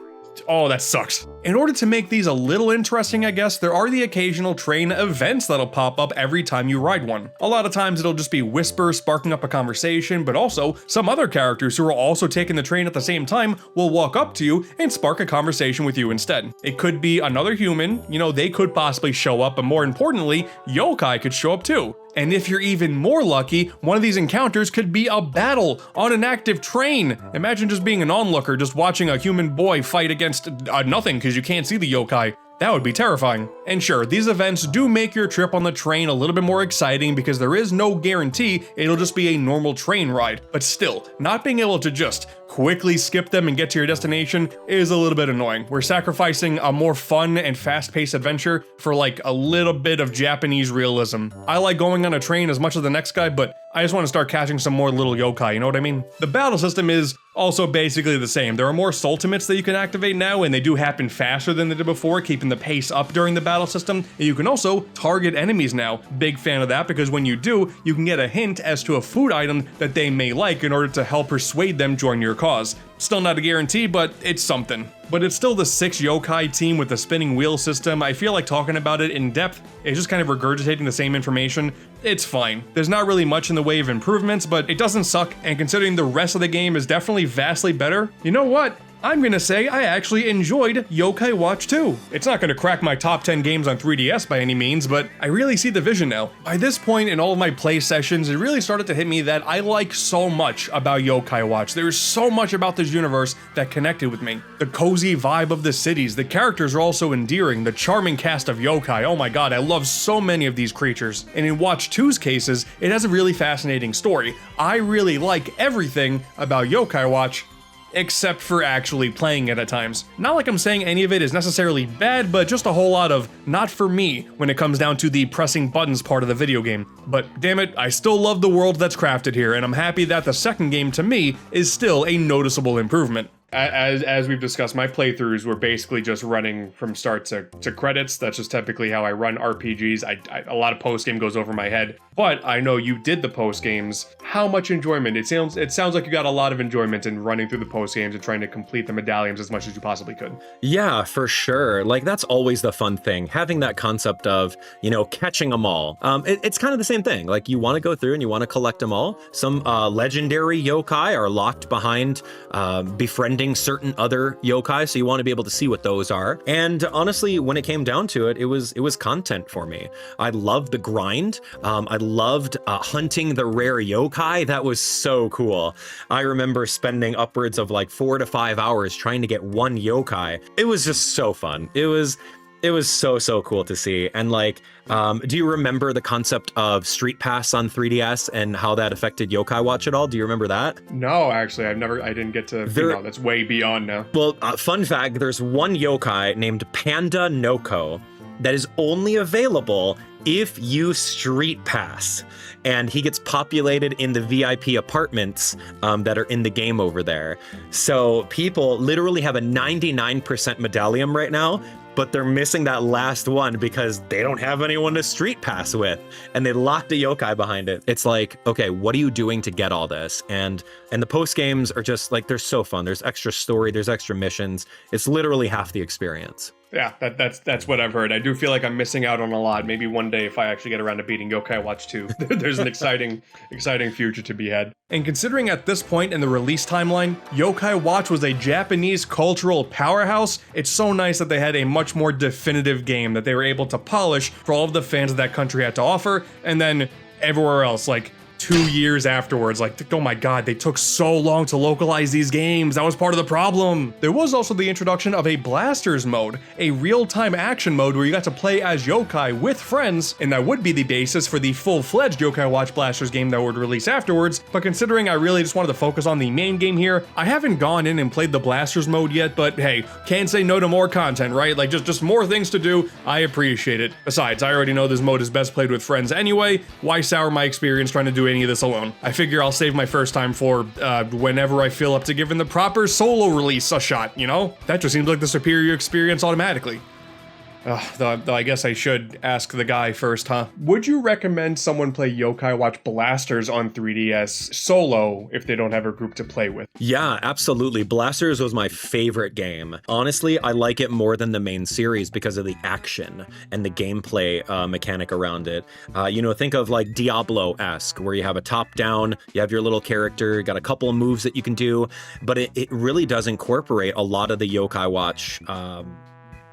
A: Oh, that sucks. In order to make these a little interesting, I guess, there are the occasional train events that'll pop up every time you ride one. A lot of times it'll just be Whisper sparking up a conversation, but also some other characters who are also taking the train at the same time will walk up to you and spark a conversation with you instead. It could be another human, you know, they could possibly show up, but more importantly, yokai could show up too. And if you're even more lucky, one of these encounters could be a battle on an active train. Imagine just being an onlooker, just watching a human boy fight against nothing because you can't see the yokai. That would be terrifying. And sure, these events do make your trip on the train a little bit more exciting because there is no guarantee it'll just be a normal train ride. But still, not being able to just quickly skip them and get to your destination is a little bit annoying. We're sacrificing a more fun and fast-paced adventure for like a little bit of Japanese realism. I like going on a train as much as the next guy, but I just want to start catching some more little yokai, you know what I mean? The battle system is Also basically the same. There are more ultimates that you can activate now, and they do happen faster than they did before, keeping the pace up during the battle system. And you can also target enemies now. Big fan of that, because when you do, you can get a hint as to a food item that they may like in order to help persuade them join your cause. Still not a guarantee, but it's something. But it's still the 6 yokai team with the spinning wheel system. I feel like talking about it in depth is just kind of regurgitating the same information. It's fine. There's not really much in the way of improvements, but it doesn't suck, and considering the rest of the game is definitely vastly better, you know what? I'm gonna say I actually enjoyed Yo-Kai Watch 2. It's not gonna crack my top 10 games on 3DS by any means, but I really see the vision now. By this point in all of my play sessions, it really started to hit me that I like so much about Yo-Kai Watch. There's so much about this universe that connected with me. The cozy vibe of the cities, the characters are also endearing, the charming cast of yokai, oh my god, I love so many of these creatures. And in Watch 2's cases, it has a really fascinating story. I really like everything about Yo-Kai Watch, except for actually playing it at times. Not like I'm saying any of it is necessarily bad, but just a whole lot of not for me when it comes down to the pressing buttons part of the video game. But damn it, I still love the world that's crafted here, and I'm happy that the second game to me is still a noticeable improvement. As we've discussed, my playthroughs were basically just running from start to credits. That's just typically how I run RPGs. A lot of post-game goes over my head, but I know you did the post-games. How much enjoyment? It sounds like you got a lot of enjoyment in running through the post-games and trying to complete the medallions as much as you possibly could.
C: Yeah, for sure. Like, that's always the fun thing, having that concept of, you know, catching them all. It's kind of the same thing. Like, you want to go through and you want to collect them all. Some legendary yokai are locked behind befriending certain other yokai, so you want to be able to see what those are. And honestly, when it came down to it, it was content for me. I loved the grind. I loved hunting the rare yokai. That was so cool. I remember spending upwards of like 4 to 5 hours trying to get one yokai. It was just so fun. It was so cool to see. And like, do you remember the concept of Street Pass on 3DS and how that affected Yo-Kai Watch at all? Do you remember that?
A: No, actually, I didn't get to, that's way beyond now.
C: Well, fun fact, there's one yokai named Panda Noko that is only available if you Street Pass, and he gets populated in the VIP apartments that are in the game over there. So people literally have a 99% medallion right now, but they're missing that last one because they don't have anyone to Street Pass with, and they locked a yokai behind it. It's like, okay, what are you doing to get all this? And the post games are just like, they're so fun. There's extra story, there's extra missions. It's literally half the experience.
A: Yeah, that's what I've heard. I do feel like I'm missing out on a lot. Maybe one day if I actually get around to beating Yo-Kai Watch 2, there's an exciting future to be had. And considering at this point in the release timeline, Yo-Kai Watch was a Japanese cultural powerhouse, it's so nice that they had a much more definitive game that they were able to polish for all of the fans that country had to offer, and then everywhere else, like 2 years afterwards, like, oh my god, they took so long to localize these games. That was part of the problem. There was also the introduction of a blasters mode, a real-time action mode where you got to play as yokai with friends, and that would be the basis for the full-fledged Yo-Kai Watch Blasters game that would release afterwards. But considering I really just wanted to focus on the main game here, I haven't gone in and played the blasters mode yet, but hey, can't say no to more content, right? Like, just more things to do. I appreciate it. Besides, I already know this mode is best played with friends anyway. Why sour my experience trying to do any of this alone? I figure I'll save my first time for whenever I feel up to giving the proper solo release a shot, you know? That just seems like the superior experience automatically. Though I guess I should ask the guy first, huh? Would you recommend someone play Yo-Kai Watch Blasters on 3DS solo if they don't have a group to play with?
C: Yeah, absolutely. Blasters was my favorite game. Honestly, I like it more than the main series because of the action and the gameplay mechanic around it. You know, think of like Diablo-esque, where you have a top-down, you have your little character, you got a couple of moves that you can do, but it really does incorporate a lot of the Yo-Kai Watch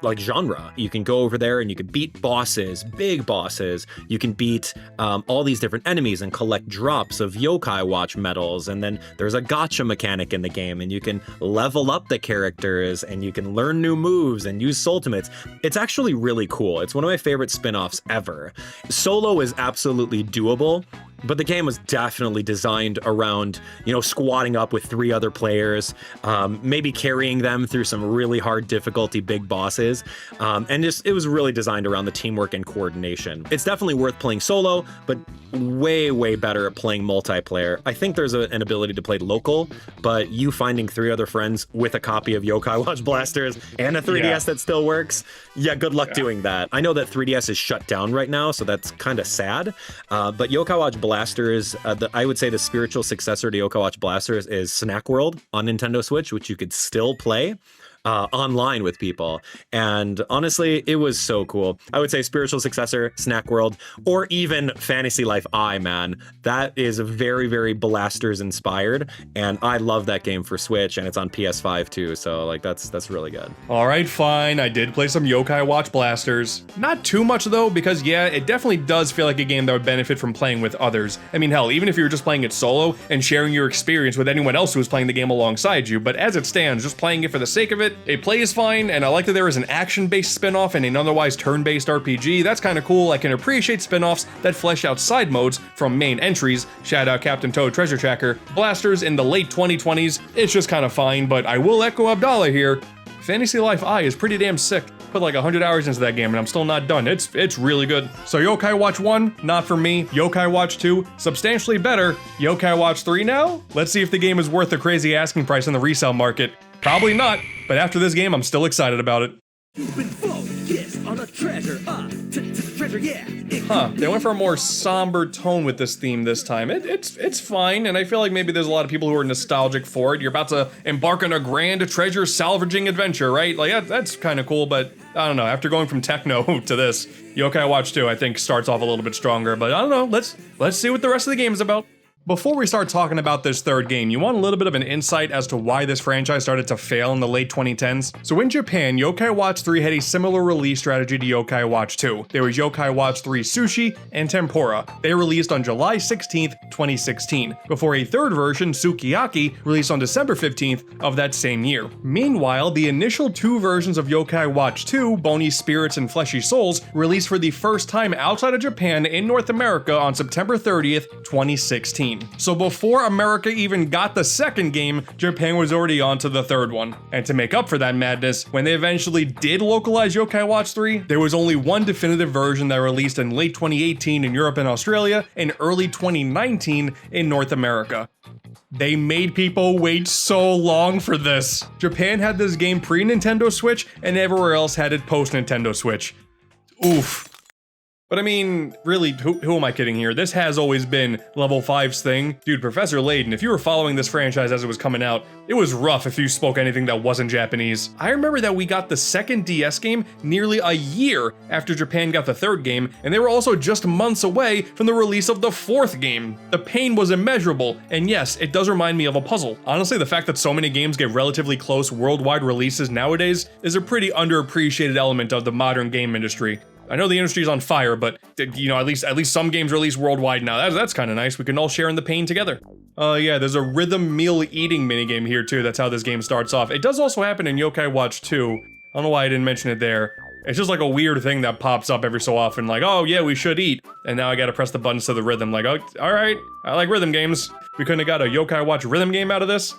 C: like genre. You can go over there and you can beat bosses, big bosses. You can beat all these different enemies and collect drops of Yo-Kai Watch medals. And then there's a gacha mechanic in the game, and you can level up the characters and you can learn new moves and use ultimates. It's actually really cool. It's one of my favorite spin-offs ever. Solo is absolutely doable, but the game was definitely designed around, you know, squatting up with 3 other players, maybe carrying them through some really hard difficulty big bosses, and just it was really designed around the teamwork and coordination. It's definitely worth playing solo, but way better at playing multiplayer. I think there's an ability to play local, but you finding 3 other friends with a copy of Yo-Kai Watch Blasters and a 3DS that still works, yeah, good luck doing that. I know that 3DS is shut down right now, so that's kind of sad, but Yo-Kai Watch Blasters, I would say the spiritual successor to Yo-Kai Watch Blasters is Snack World on Nintendo Switch, which you could still play online with people. And honestly, it was so cool. I would say spiritual successor, Snack World, or even Fantasy Life I, man. That is very Blasters inspired, and I love that game for Switch, and it's on PS5 too, so like that's really good.
A: All right, fine. I did play some Yo-Kai Watch Blasters. Not too much though, because yeah, it definitely does feel like a game that would benefit from playing with others. I mean, hell, even if you were just playing it solo and sharing your experience with anyone else who was playing the game alongside you, but as it stands, just playing it for the sake of it, it plays fine, and I like that there is an action-based spin-off and an otherwise turn-based RPG. That's kind of cool. I can appreciate spin-offs that flesh out side modes from main entries. Shout out Captain Toad Treasure Tracker. Blasters in the late 2020s, it's just kind of fine, but I will echo Abdallah here. Fantasy Life I is pretty damn sick. Put like 100 hours into that game and I'm still not done. It's really good. So Yo-Kai Watch 1, not for me. Yo-Kai Watch 2, substantially better. Yo-Kai Watch 3 now? Let's see if the game is worth the crazy asking price in the resale market. Probably not, but after this game, I'm still excited about it.
D: You've been focused on a treasure, treasure, yeah.
A: Huh, they went for a more somber tone with this theme this time. It's fine, and I feel like maybe there's a lot of people who are nostalgic for it. You're about to embark on a grand treasure salvaging adventure, right? Like, that's kind of cool, but I don't know, after going from techno to this, Yo-Kai Watch 2, I think, starts off a little bit stronger, but I don't know, let's see what the rest of the game is about. Before we start talking about this third game, you want a little bit of an insight as to why this franchise started to fail in the late 2010s? So in Japan, Yo-Kai Watch 3 had a similar release strategy to Yo-Kai Watch 2. There was Yo-Kai Watch 3 Sushi and Tempura. They released on July 16th, 2016, before a third version, Sukiyaki, released on December 15th of that same year. Meanwhile, the initial 2 versions of Yo-Kai Watch 2, Bony Spirits and Fleshy Souls, released for the first time outside of Japan in North America on September 30th, 2016. So before America even got the second game, Japan was already on to the third one. And to make up for that madness, when they eventually did localize Yo-Kai Watch 3, there was only one definitive version that released in late 2018 in Europe and Australia, and early 2019 in North America. They made people wait so long for this. Japan had this game pre-Nintendo Switch, and everywhere else had it post-Nintendo Switch. Oof. But I mean, really, who am I kidding here? This has always been Level 5's thing. Dude, Professor Layden, if you were following this franchise as it was coming out, it was rough if you spoke anything that wasn't Japanese. I remember that we got the second DS game nearly a year after Japan got the third game, and they were also just months away from the release of the fourth game. The pain was immeasurable, and yes, it does remind me of a puzzle. Honestly, the fact that so many games get relatively close worldwide releases nowadays is a pretty underappreciated element of the modern game industry. I know the industry's on fire, but you know, at least some games release worldwide now. That's kind of nice. We can all share in the pain together. Yeah, there's a rhythm meal eating minigame here too. That's how this game starts off. It does also happen in Yo-Kai Watch 2. I don't know why I didn't mention it there. It's just like a weird thing that pops up every so often, like, oh yeah, we should eat. And now I gotta press the buttons to the rhythm, like, oh, alright, I like rhythm games. We couldn't have got a Yo-Kai Watch rhythm game out of this?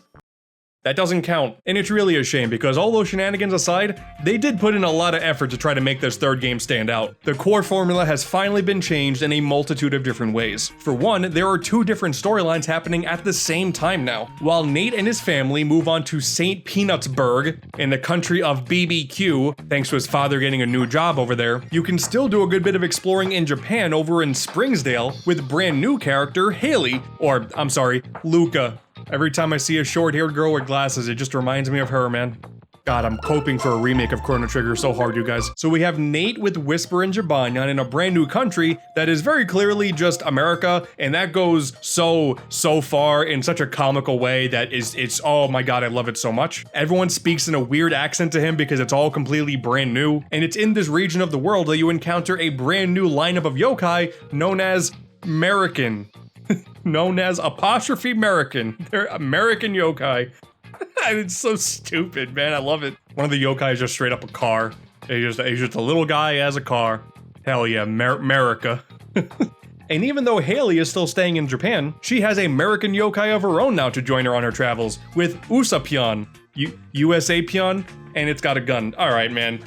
A: That doesn't count, and it's really a shame because all those shenanigans aside, they did put in a lot of effort to try to make this third game stand out. The core formula has finally been changed in a multitude of different ways. For one, there are 2 different storylines happening at the same time now. While Nate and his family move on to St. Peanutsburg in the country of BBQ, thanks to his father getting a new job over there, you can still do a good bit of exploring in Japan over in Springsdale with brand new character Haley, or I'm sorry, Luca. Every time I see a short-haired girl with glasses, it just reminds me of her, man. God, I'm coping for a remake of Chrono Trigger so hard, you guys. So we have Nate with Whisper and Jibanyan in a brand new country that is very clearly just America, and that goes so far in such a comical way that it's oh my god, I love it so much. Everyone speaks in a weird accent to him because it's all completely brand new, and it's in this region of the world that you encounter a brand new lineup of yokai known as American. Known as apostrophe American. They're American yokai. It's so stupid, man. I love it. One of the yokai is just straight up a car. He's just a little guy as a car. Hell yeah, America. And even though Haley is still staying in Japan, she has American yokai of her own now to join her on her travels with Usapion, USA-pion, and it's got a gun. All right, man.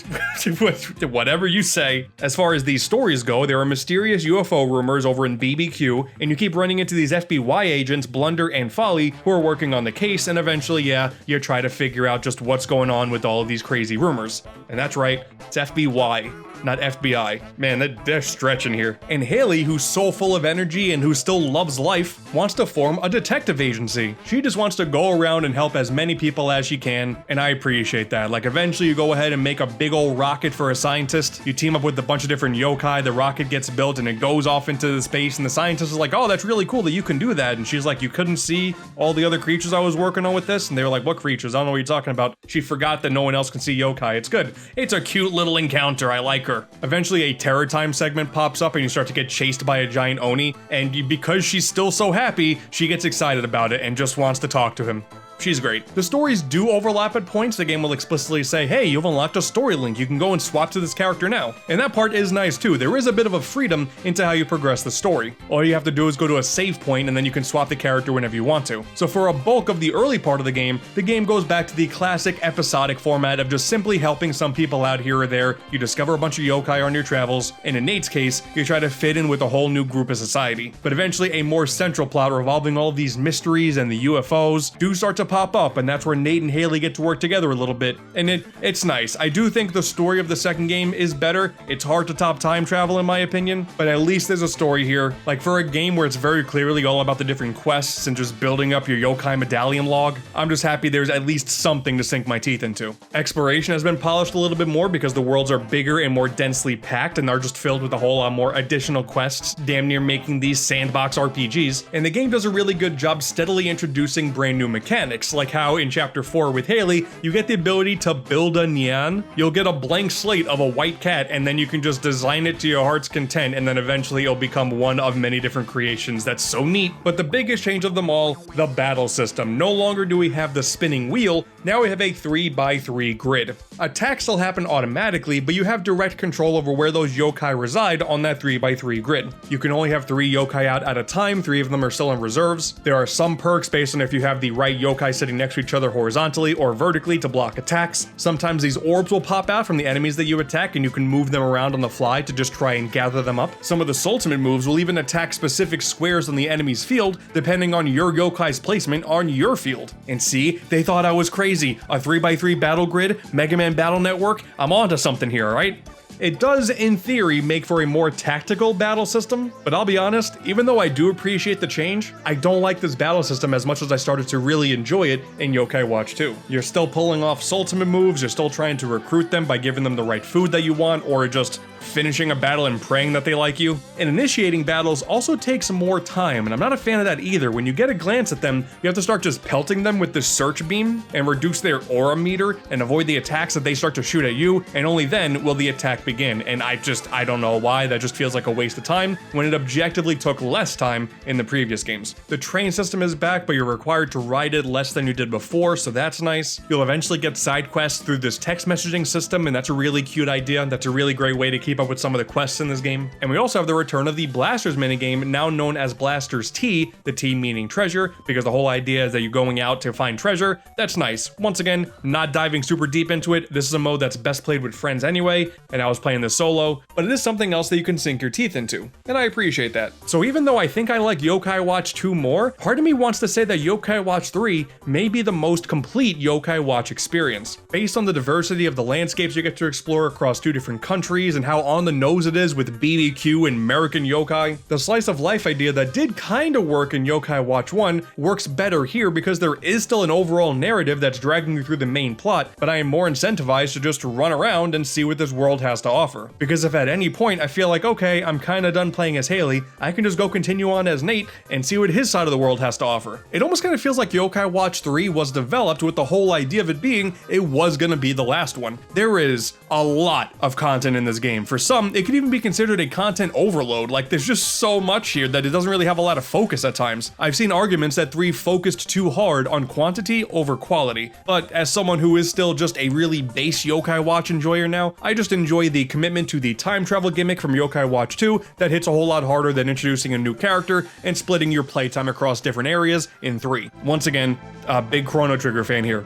A: Whatever you say. As far as these stories go, there are mysterious UFO rumors over in BBQ, and you keep running into these FBI agents, Blunder and Folly, who are working on the case, and eventually, yeah, you try to figure out just what's going on with all of these crazy rumors. And that's right, it's FBI. Not FBI. Man, they're stretching here. And Haley, who's so full of energy and who still loves life, wants to form a detective agency. She just wants to go around and help as many people as she can, and I appreciate that. Like, eventually you go ahead and make a big old rocket for a scientist. You team up with a bunch of different yokai, the rocket gets built and it goes off into the space, and the scientist is like, oh, that's really cool that you can do that. And she's like, you couldn't see all the other creatures I was working on with this? And they were like, what creatures? I don't know what you're talking about. She forgot that no one else can see yokai. It's good. It's a cute little encounter. I like her. Eventually a Terror Time segment pops up and you start to get chased by a giant Oni, and because she's still so happy, she gets excited about it and just wants to talk to him. She's great. The stories do overlap at points. The game will explicitly say, hey, you've unlocked a story link. You can go and swap to this character now. And that part is nice too. There is a bit of a freedom into how you progress the story. All you have to do is go to a save point and then you can swap the character whenever you want to. So for a bulk of the early part of the game goes back to the classic episodic format of just simply helping some people out here or there. You discover a bunch of yokai on your travels, and in Nate's case, you try to fit in with a whole new group of society. But eventually a more central plot revolving all of these mysteries and the UFOs do start to pop up, and that's where Nate and Haley get to work together a little bit, and it's nice. I do think the story of the second game is better. It's hard to top time travel in my opinion, but at least there's a story here. Like, for a game where it's very clearly all about the different quests and just building up your yokai medallion log, I'm just happy there's at least something to sink my teeth into. Exploration has been polished a little bit more because the worlds are bigger and more densely packed and are just filled with a whole lot more additional quests, damn near making these sandbox RPGs, and the game does a really good job steadily introducing brand new mechanics, like how in Chapter 4 with Haley, you get the ability to build a nyan. You'll get a blank slate of a white cat, and then you can just design it to your heart's content, and then eventually it'll become one of many different creations. That's so neat. But the biggest change of them all, the battle system. No longer do we have the spinning wheel, now we have a 3x3 grid. Attacks still happen automatically, but you have direct control over where those yokai reside on that 3x3 grid. You can only have 3 yokai out at a time, 3 of them are still in reserves. There are some perks based on if you have the right yokai sitting next to each other horizontally or vertically to block attacks. Sometimes these orbs will pop out from the enemies that you attack and you can move them around on the fly to just try and gather them up. Some of the ultimate moves will even attack specific squares on the enemy's field depending on your yokai's placement on your field. And see, they thought I was crazy. A 3x3 battle grid, Mega Man Battle Network, I'm onto something here, right? It does, in theory, make for a more tactical battle system, but I'll be honest, even though I do appreciate the change, I don't like this battle system as much as I started to really enjoy it in Yo-Kai Watch 2. You're still pulling off ultimate moves, you're still trying to recruit them by giving them the right food that you want, or just finishing a battle and praying that they like you. And initiating battles also takes more time, and I'm not a fan of that either. When you get a glance at them, you have to start just pelting them with the search beam and reduce their aura meter and avoid the attacks that they start to shoot at you, and only then will the attack begin. And I don't know why, that just feels like a waste of time when it objectively took less time in the previous games. The train system is back, but you're required to ride it less than you did before, so that's nice. You'll eventually get side quests through this text messaging system, and that's a really cute idea. That's a really great way to keep up with some of the quests in this game. And we also have the return of the Blasters minigame, now known as Blasters T, the T meaning treasure, because the whole idea is that you're going out to find treasure. That's nice. Once again, not diving super deep into it. This is a mode that's best played with friends anyway, and I was playing this solo, but it is something else that you can sink your teeth into, and I appreciate that. So even though I think I like Yo-Kai Watch 2 more, part of me wants to say that Yo-Kai Watch 3 may be the most complete Yo-Kai Watch experience. Based on the diversity of the landscapes you get to explore across 2 different countries and how on the nose it is with BBQ and American yokai, the slice of life idea that did kinda work in Yo-Kai Watch 1 works better here because there is still an overall narrative that's dragging you through the main plot, but I am more incentivized to just run around and see what this world has to offer. Because if at any point I feel like, okay, I'm kinda done playing as Haley, I can just go continue on as Nate and see what his side of the world has to offer. It almost kinda feels like Yo-Kai Watch 3 was developed with the whole idea of it being, it was gonna be the last one. There is a lot of content in this game. For some, it could even be considered a content overload. Like, there's just so much here that it doesn't really have a lot of focus at times. I've seen arguments that 3 focused too hard on quantity over quality, but as someone who is still just a really base Yo-Kai Watch enjoyer now, I just enjoy the commitment to the time travel gimmick from Yo-Kai Watch 2 that hits a whole lot harder than introducing a new character and splitting your playtime across different areas in 3. Once again, a big Chrono Trigger fan here.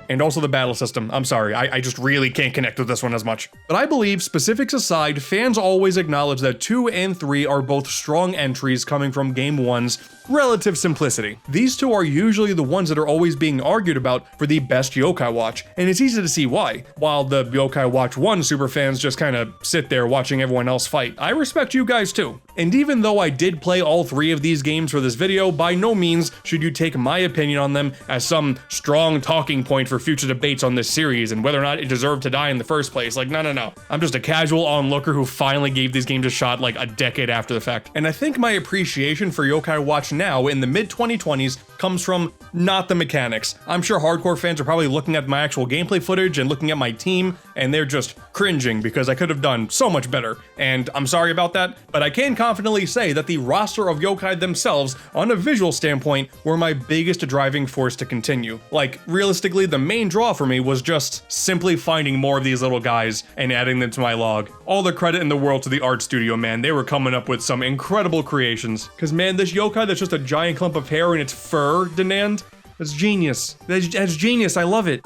A: And also the battle system. I'm sorry, I just really can't connect with this one as much. But I believe, specifics aside, fans always acknowledge that 2 and 3 are both strong entries coming from Game 1's relative simplicity. These 2 are usually the ones that are always being argued about for the best Yo-Kai Watch, and it's easy to see why. While the Yo-Kai Watch 1 superfans just kind of sit there watching everyone else fight, I respect you guys too. And even though I did play all 3 of these games for this video, by no means should you take my opinion on them as some strong talking point for future debates on this series and whether or not it deserved to die in the first place. Like, no. I'm just a casual onlooker who finally gave these games a shot like a decade after the fact. And I think my appreciation for Yo-Kai Watch now in the mid-2020s comes from not the mechanics. I'm sure hardcore fans are probably looking at my actual gameplay footage and looking at my team, and they're just cringing because I could have done so much better. And I'm sorry about that, but I can confidently say that the roster of yokai themselves, on a visual standpoint, were my biggest driving force to continue. Like, realistically, the main draw for me was just simply finding more of these little guys and adding them to my log. All the credit in the world to the art studio, man. They were coming up with some incredible creations. Cause man, this yokai that's just a giant clump of hair and its fur, Denand, that's genius. That's genius, I love it.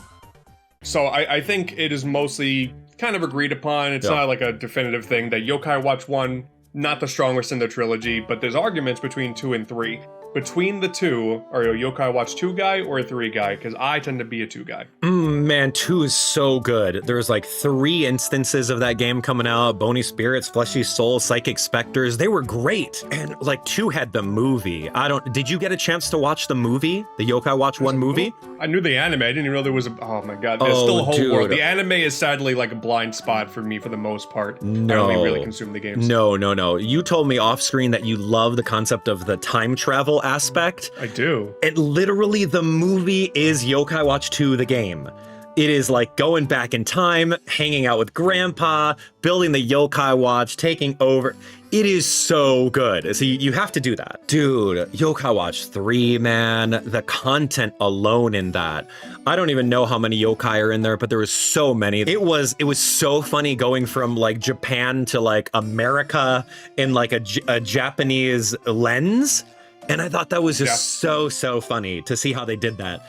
A: So I think it is mostly kind of agreed upon. It's not like a definitive thing that Yo-Kai Watch 1, not the strongest in the trilogy, but there's arguments between 2 and 3. Between the 2, are you a Yo-Kai Watch 2 guy or a 3 guy? Because I tend to be a 2 guy.
C: Man, 2 is so good. There's like 3 instances of that game coming out. Bony Spirits, Fleshy Souls, Psychic Specters. They were great. And like 2 had the movie. Did you get a chance to watch the movie? The Yo-Kai Watch 1 movie?
A: I knew the anime. I didn't even know there was a, oh my god. There's still a whole world. The anime is sadly like a blind spot for me for the most part.
C: No.
A: I only really consume the games.
C: No. You told me off screen that you love the concept of the time travel aspect.
A: I do.
C: It literally, the movie is Yo-Kai Watch 2, the game. It is like going back in time, hanging out with Grandpa, building the Yo-Kai Watch, taking over. It is so good. So you have to do that. Dude, Yo-Kai Watch 3, man, the content alone in that. I don't even know how many yokai are in there, but there was so many. It was so funny going from like Japan to like America in like a Japanese lens. And I thought that was just so funny to see how they did that.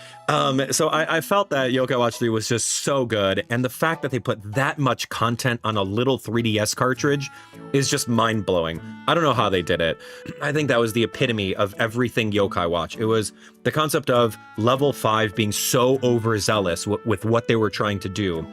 C: So I felt that Yo-Kai Watch 3 was just so good. And the fact that they put that much content on a little 3DS cartridge is just mind-blowing. I don't know how they did it. I think that was the epitome of everything Yo-Kai Watch. It was the concept of level 5 being so overzealous with what they were trying to do.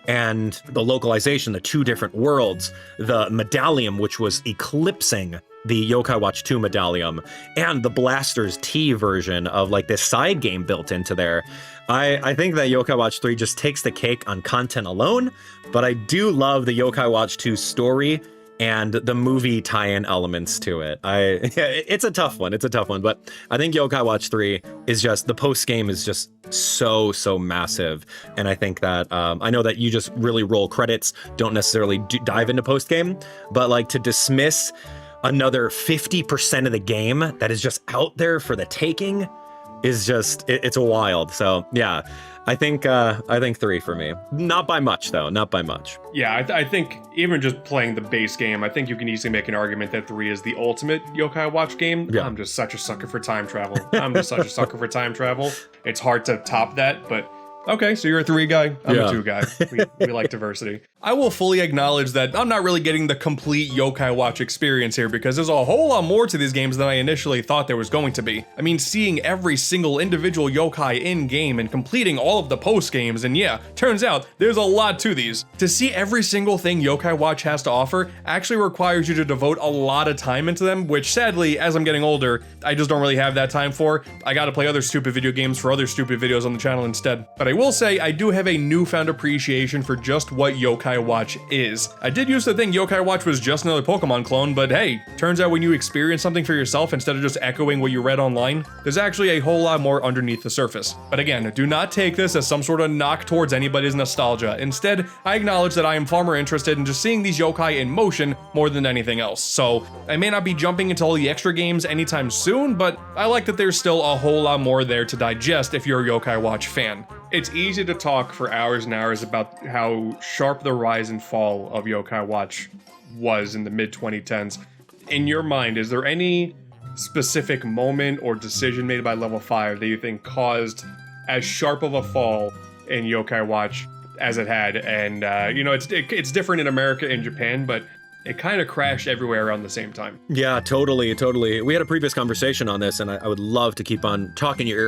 C: And the localization, the 2 different worlds, the medallion, which was eclipsing the Yo-Kai Watch 2 medallion, and the Blaster's T version of like this side game built into there. I think that Yo-Kai Watch 3 just takes the cake on content alone, but I do love the Yo-Kai Watch 2 story and the movie tie-in elements to it. It's a tough one, but I think Yo-Kai Watch 3 is just, the post-game is just so massive. And I think that, I know that you just really roll credits, don't necessarily dive into post-game, but like to dismiss another 50% of the game that is just out there for the taking is just, it's wild. So yeah, I think 3 for me. Not by much though, not by much.
A: Yeah, I think even just playing the base game, I think you can easily make an argument that 3 is the ultimate Yo-Kai Watch game. Yeah. I'm just such a sucker for time travel. It's hard to top that, but okay, so you're a 3 guy, I'm a 2 guy. We like diversity. I will fully acknowledge that I'm not really getting the complete Yo-Kai Watch experience here because there's a whole lot more to these games than I initially thought there was going to be. I mean, seeing every single individual yokai in-game and completing all of the post-games, and yeah, turns out there's a lot to these. To see every single thing Yo-Kai Watch has to offer actually requires you to devote a lot of time into them, which sadly, as I'm getting older, I just don't really have that time for. I gotta play other stupid video games for other stupid videos on the channel instead. But I will say, I do have a newfound appreciation for just what Yo-Kai Yo-Kai Watch is. I did used to think Yo-Kai Watch was just another Pokemon clone, but hey, turns out when you experience something for yourself instead of just echoing what you read online, there's actually a whole lot more underneath the surface. But again, do not take this as some sort of knock towards anybody's nostalgia. Instead, I acknowledge that I am far more interested in just seeing these yokai in motion more than anything else. So I may not be jumping into all the extra games anytime soon, but I like that there's still a whole lot more there to digest if you're a Yo-Kai Watch fan. It's easy to talk for hours and hours about how sharp the rise and fall of Yo-Kai Watch was in the mid-2010s. In your mind, is there any specific moment or decision made by Level 5 that you think caused as sharp of a fall in Yo-Kai Watch as it had? And, it's different in America and Japan, but it kind of crashed everywhere around the same time.
C: Yeah, totally. We had a previous conversation on this, and I would love to keep on talking your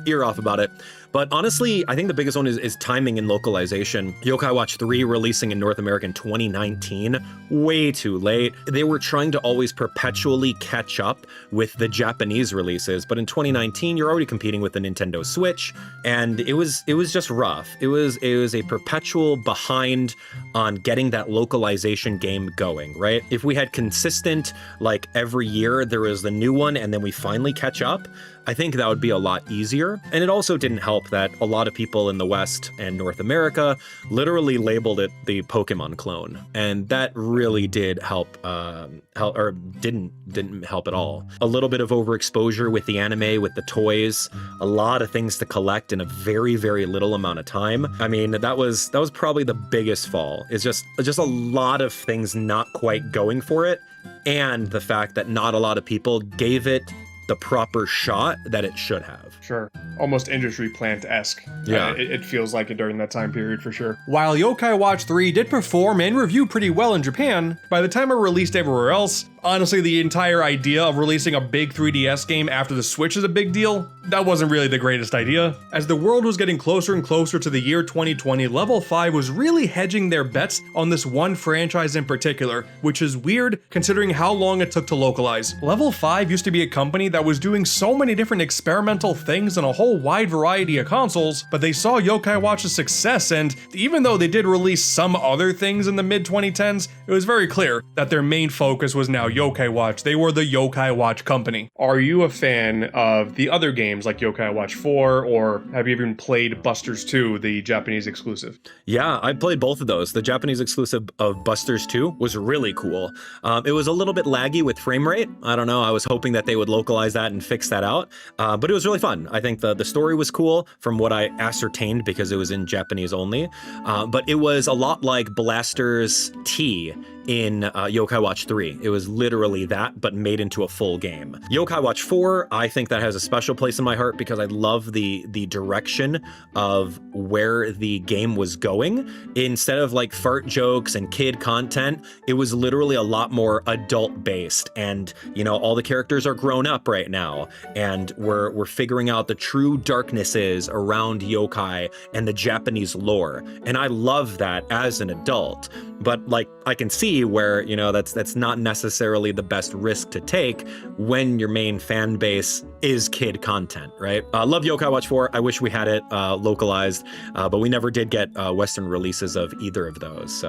C: ear off about it. But honestly, I think the biggest one is timing and localization. Yo-Kai Watch 3 releasing in North America in 2019, way too late. They were trying to always perpetually catch up with the Japanese releases, but in 2019, you're already competing with the Nintendo Switch, and it was just rough. It was a perpetual behind on getting that localization game going, right? If we had consistent, like every year there was the new one and then we finally catch up, I think that would be a lot easier. And it also didn't help that a lot of people in the West and North America literally labeled it the Pokemon clone. And that really did help, or didn't help at all. A little bit of overexposure with the anime, with the toys, a lot of things to collect in a very, very little amount of time. I mean, that was probably the biggest fall. It's just a lot of things not quite going for it. And the fact that not a lot of people gave it the proper shot that it should have.
A: Sure. Almost industry plant-esque.
C: Yeah.
A: It feels like it during that time period for sure. While Yo-Kai Watch 3 did perform and review pretty well in Japan, by the time it released everywhere else, honestly, the entire idea of releasing a big 3DS game after the Switch is a big deal, that wasn't really the greatest idea. As the world was getting closer and closer to the year 2020, Level 5 was really hedging their bets on this one franchise in particular, which is weird considering how long it took to localize. Level 5 used to be a company that was doing so many different experimental things on a whole wide variety of consoles, but they saw Yo-Kai Watch's success, and even though they did release some other things in the mid-2010s, it was very clear that their main focus was now Yo-Kai Watch. They were the Yo-Kai Watch company. Are you a fan of the other games like Yo-Kai Watch 4, or have you even played Busters 2, the Japanese exclusive?
C: Yeah, I played both of those. The Japanese exclusive of Busters 2 was really cool. It was a little bit laggy with frame rate. I don't know, I was hoping that they would localize that and fix that out, but it was really fun. I think the story was cool from what I ascertained because it was in Japanese only, but it was a lot like Blaster's T in Yo-Kai Watch 3. It was literally that, but made into a full game. Yo-Kai Watch 4, I think that has a special place in my heart because I love the direction of where the game was going. Instead of like fart jokes and kid content, it was literally a lot more adult based. And, you know, all the characters are grown up right now, and we're figuring out the true darknesses around yokai and the Japanese lore. And I love that as an adult. But like, I can see where, you know, that's not necessarily the best risk to take when your main fan base is kid content, right? Love Yo-Kai Watch 4. I wish we had it localized, but we never did get Western releases of either of those.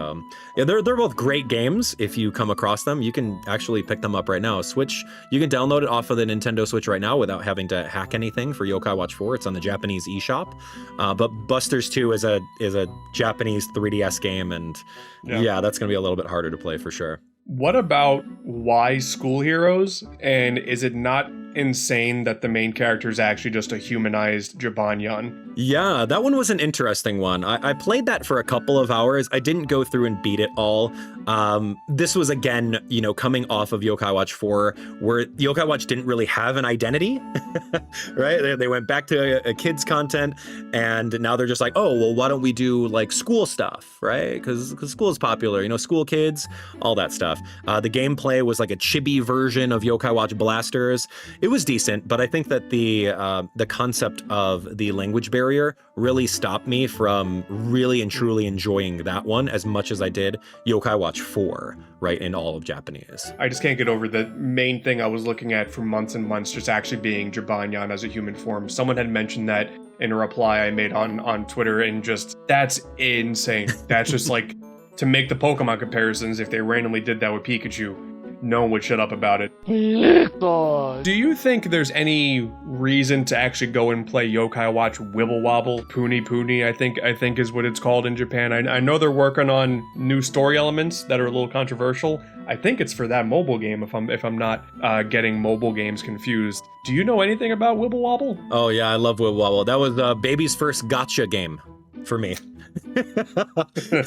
C: Yeah, they're both great games. If you come across them, you can actually pick them up right now. Switch, you can download it off of the Nintendo Switch right now without having to hack anything for Yo-Kai Watch 4. It's on the Japanese eShop. But Busters 2 is a Japanese 3DS game, and yeah, that's gonna be a little bit harder to play for sure.
A: What about why school heroes? And is it not insane that the main character is actually just a humanized Jibanyan?
C: Yeah, that one was an interesting one. I played that for a couple of hours. I didn't go through and beat it all. This was, again, you know, coming off of Yo-Kai Watch 4, where Yo-Kai Watch didn't really have an identity, right? They went back to a kids content, and now they're just like, oh, well, why don't we do like school stuff, right? Because school is popular, you know, school kids, all that stuff. The gameplay was like a chibi version of Yo-Kai Watch Blasters. It was decent, but I think that the concept of the language barrier barrier really stopped me from really and truly enjoying that one as much as I did Yo-Kai Watch 4, right, in all of Japanese.
A: I just can't get over the main thing I was looking at for months and months just actually being Jibanyan as a human form. Someone had mentioned that in a reply I made on Twitter, and just, that's insane. That's just like, to make the Pokemon comparisons, if they randomly did that with Pikachu, no one would shut up about it. Do you think there's any reason to actually go and play Yo-Kai Watch Wibble Wobble? Puni Puni, I think is what it's called in Japan. I know they're working on new story elements that are a little controversial. I think it's for that mobile game, if I'm not getting mobile games confused. Do you know anything about Wibble Wobble?
C: Oh yeah, I love Wibble Wobble. That was baby's first gotcha game for me.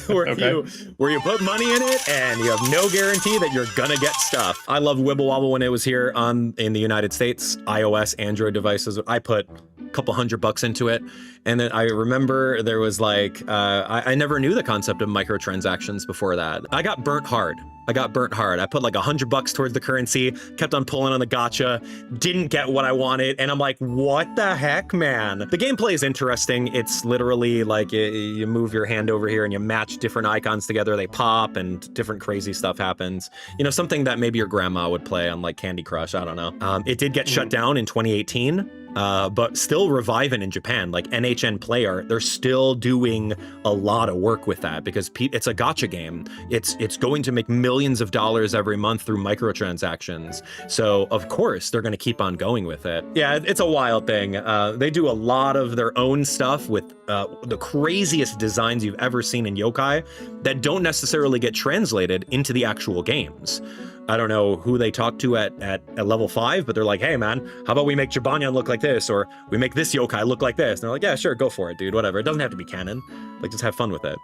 C: where you put money in it and you have no guarantee that you're gonna get stuff. I love Wibble Wobble when it was here in the United States, iOS, Android devices. I put a couple $100 into it, and then I remember there was like I never knew the concept of microtransactions before that. I got burnt hard. I put like $100 towards the currency, kept on pulling on the gotcha, didn't get what I wanted, and I'm like, what the heck, man? The gameplay is interesting. It's literally like you move your hand over here and you match different icons together, they pop, and different crazy stuff happens. You know, something that maybe your grandma would play on like Candy Crush, I don't know. It did get shut down in 2018. But still reviving in Japan, like NHN Play Art, they're still doing a lot of work with that because it's a gacha game. It's going to make millions of dollars every month through microtransactions. So of course they're going to keep on going with it. Yeah, it's a wild thing. They do a lot of their own stuff with the craziest designs you've ever seen in Yo-Kai that don't necessarily get translated into the actual games. I don't know who they talk to at level 5, but they're like, hey man, how about we make Jibanyan look like this, or we make this yokai look like this? And they're like, yeah, sure, go for it, dude, whatever. It doesn't have to be canon. Like, just have fun with it.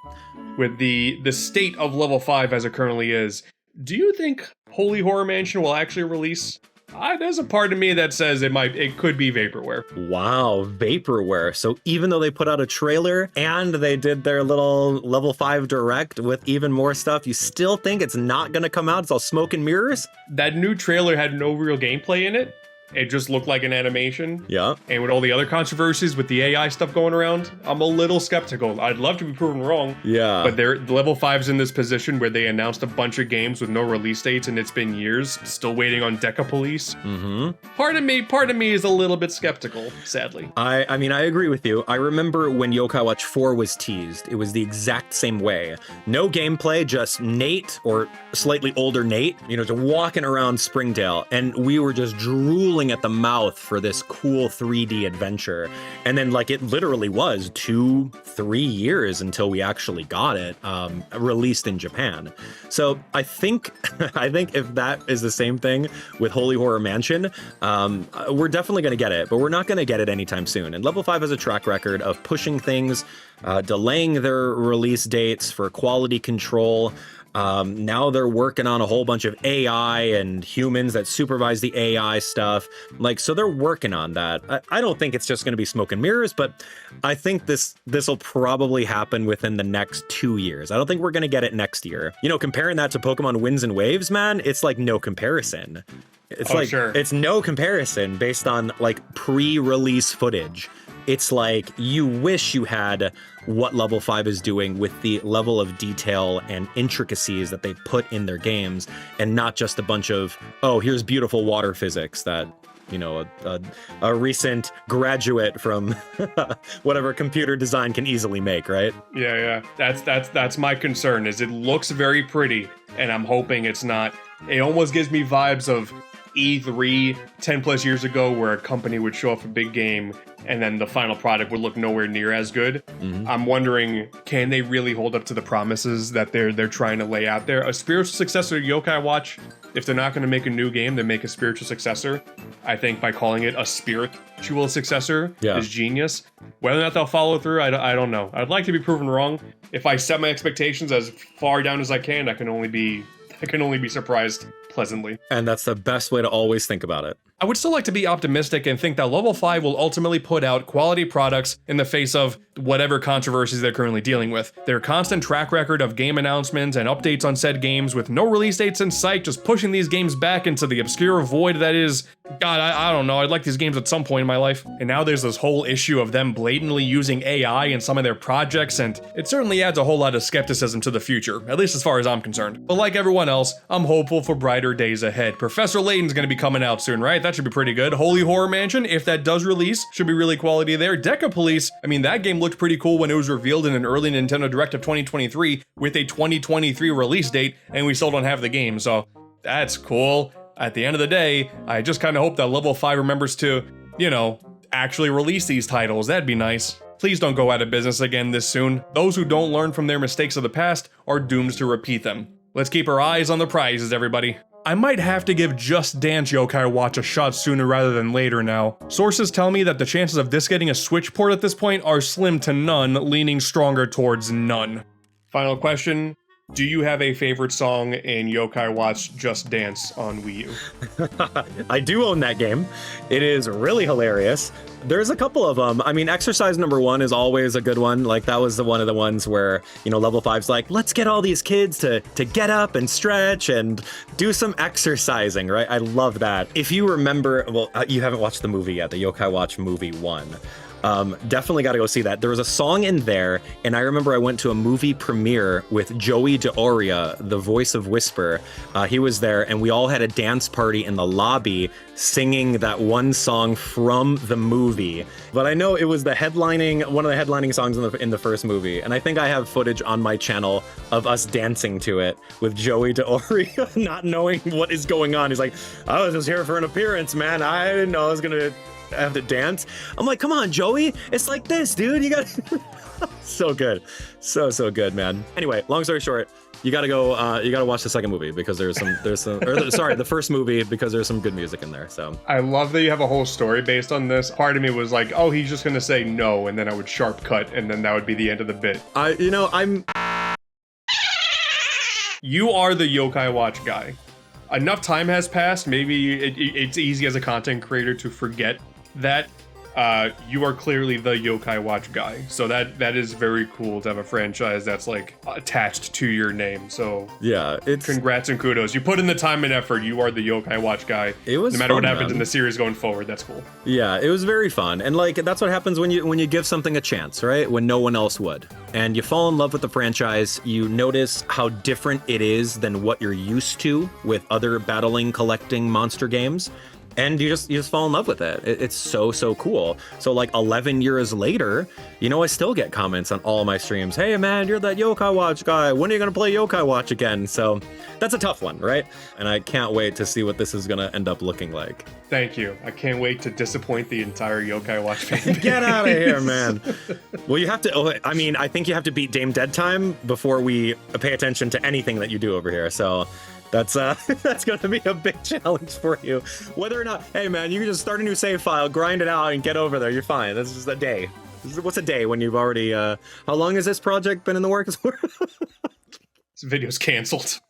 A: With the state of level 5 as it currently is, do you think Holy Horror Mansion will actually release? There's a part of me that says it could be vaporware.
C: Wow, vaporware. So even though they put out a trailer and they did their little level 5 direct with even more stuff, you still think it's not gonna come out? It's all smoke and mirrors?
A: That new trailer had no real gameplay in it. It just looked like an animation.
C: Yeah.
A: And with all the other controversies with the AI stuff going around, I'm a little skeptical. I'd love to be proven wrong.
C: Yeah.
A: But level 5's in this position where they announced a bunch of games with no release dates, and it's been years, still waiting on Deca Police.
C: Mm-hmm.
A: Part of me is a little bit skeptical, sadly.
C: I mean, I agree with you. I remember when Yo-Kai Watch 4 was teased, it was the exact same way. No gameplay, just Nate, or slightly older Nate, just walking around Springdale, and we were just drooling at the mouth for this cool 3D adventure. And then like it literally was 2-3 years until we actually got it released in Japan. So I think if that is the same thing with Holy Horror Mansion, we're definitely going to get it, but we're not going to get it anytime soon. And Level 5 has a track record of pushing things, delaying their release dates for quality control. Now they're working on a whole bunch of AI and humans that supervise the AI stuff. So they're working on that. I don't think it's just going to be smoke and mirrors, but I think this will probably happen within the next 2 years. I don't think we're going to get it next year. Comparing that to Pokemon Winds and Waves, man, it's like no comparison. It's no comparison based on like pre-release footage. It's like you wish you had what Level 5 is doing with the level of detail and intricacies that they put in their games, and not just a bunch of, oh, here's beautiful water physics that, a recent graduate from whatever computer design can easily make, right?
A: Yeah. That's my concern, is it looks very pretty, and I'm hoping it's not. It almost gives me vibes of E3 10 plus years ago, where a company would show off a big game and then the final product would look nowhere near as good. Mm-hmm. I'm wondering, can they really hold up to the promises that they're trying to lay out there? A spiritual successor to Yo-Kai Watch, if they're not going to make a new game, they make a spiritual successor. I think by calling it a spiritual successor is genius. Whether or not they'll follow through, I don't know. I'd like to be proven wrong. If I set my expectations as far down as I can only be surprised pleasantly.
C: And that's the best way to always think about it.
A: I would still like to be optimistic and think that Level 5 will ultimately put out quality products in the face of whatever controversies they're currently dealing with. Their constant track record of game announcements and updates on said games with no release dates in sight, just pushing these games back into the obscure void that is, God, I don't know, I'd like these games at some point in my life. And now there's this whole issue of them blatantly using AI in some of their projects, and it certainly adds a whole lot of skepticism to the future, at least as far as I'm concerned. But like everyone else, I'm hopeful for brighter days ahead. Professor Layton's gonna be coming out soon, right? That should be pretty good. Holy Horror Mansion, if that does release, should be really quality there. Deca Police, I mean, that game looked pretty cool when it was revealed in an early Nintendo Direct of 2023 with a 2023 release date, and we still don't have the game, so that's cool. At the end of the day, I just kind of hope that Level 5 remembers to, you know, actually release these titles. That'd be nice. Please don't go out of business again this soon. Those who don't learn from their mistakes of the past are doomed to repeat them. Let's keep our eyes on the prizes, everybody. I might have to give Just Dance Yo-Kai Watch a shot sooner rather than later now. Sources tell me that the chances of this getting a Switch port at this point are slim to none, leaning stronger towards none. Final question. Do you have a favorite song in Yo-Kai Watch Just Dance on Wii U?
C: I do own that game. It is really hilarious. There's a couple of them. I mean, Exercise Number 1 is always a good one. Like, that was one of the ones where, you know, Level 5's like, let's get all these kids to get up and stretch and do some exercising, right? I love that. If you remember, well, you haven't watched the movie yet, the Yo-Kai Watch movie 1. Definitely got to go see that. There was a song in there, and I remember I went to a movie premiere with Joey DeOria, the voice of Whisper. He was there, and we all had a dance party in the lobby singing that one song from the movie. But I know it was one of the headlining songs in the first movie, and I think I have footage on my channel of us dancing to it with Joey DeOria, not knowing what is going on. He's like, I was just here for an appearance, man. I didn't know I was gonna have to dance. I'm like, come on, Joey, it's like this, dude. You got so good, so good, man. Anyway, long story short, you gotta go. You gotta watch the second movie because there's some the first movie, because there's some good music in there. So
A: I love that you have a whole story based on this. Part of me was like, oh, he's just gonna say no, and then I would sharp cut, and then that would be the end of the bit. You are the Yo-Kai Watch guy. Enough time has passed. Maybe it's easy as a content creator to forget that you are clearly the Yo-Kai Watch guy. So that is very cool to have a franchise that's like attached to your name. So
C: yeah, it's
A: congrats and kudos. You put in the time and effort. You are the Yo-Kai Watch guy.
C: It was
A: no matter
C: fun,
A: what happens
C: man.
A: in the series going forward. That's cool.
C: Yeah, it was very fun. And like, that's what happens when you give something a chance, right? When no one else would. And you fall in love with the franchise, you notice how different it is than what you're used to with other battling, collecting monster games. And you just fall in love with it. It's so cool. So like 11 years later, you know, I still get comments on all my streams. Hey man, you're that Yo-Kai Watch guy. When are you gonna play Yo-Kai Watch again? So that's a tough one, right? And I can't wait to see what this is gonna end up looking like.
A: Thank you. I can't wait to disappoint the entire Yo-Kai Watch fan base.
C: Get out of here, man. Well, you have to, I mean, I think you have to beat Dame Dead Time before we pay attention to anything that you do over here. So that's going to be a big challenge for you. Whether or not, hey man, you can just start a new save file, grind it out, and get over there. You're fine. This is a day. What's a day when you've already, how long has this project been in the works for?
A: This video's canceled.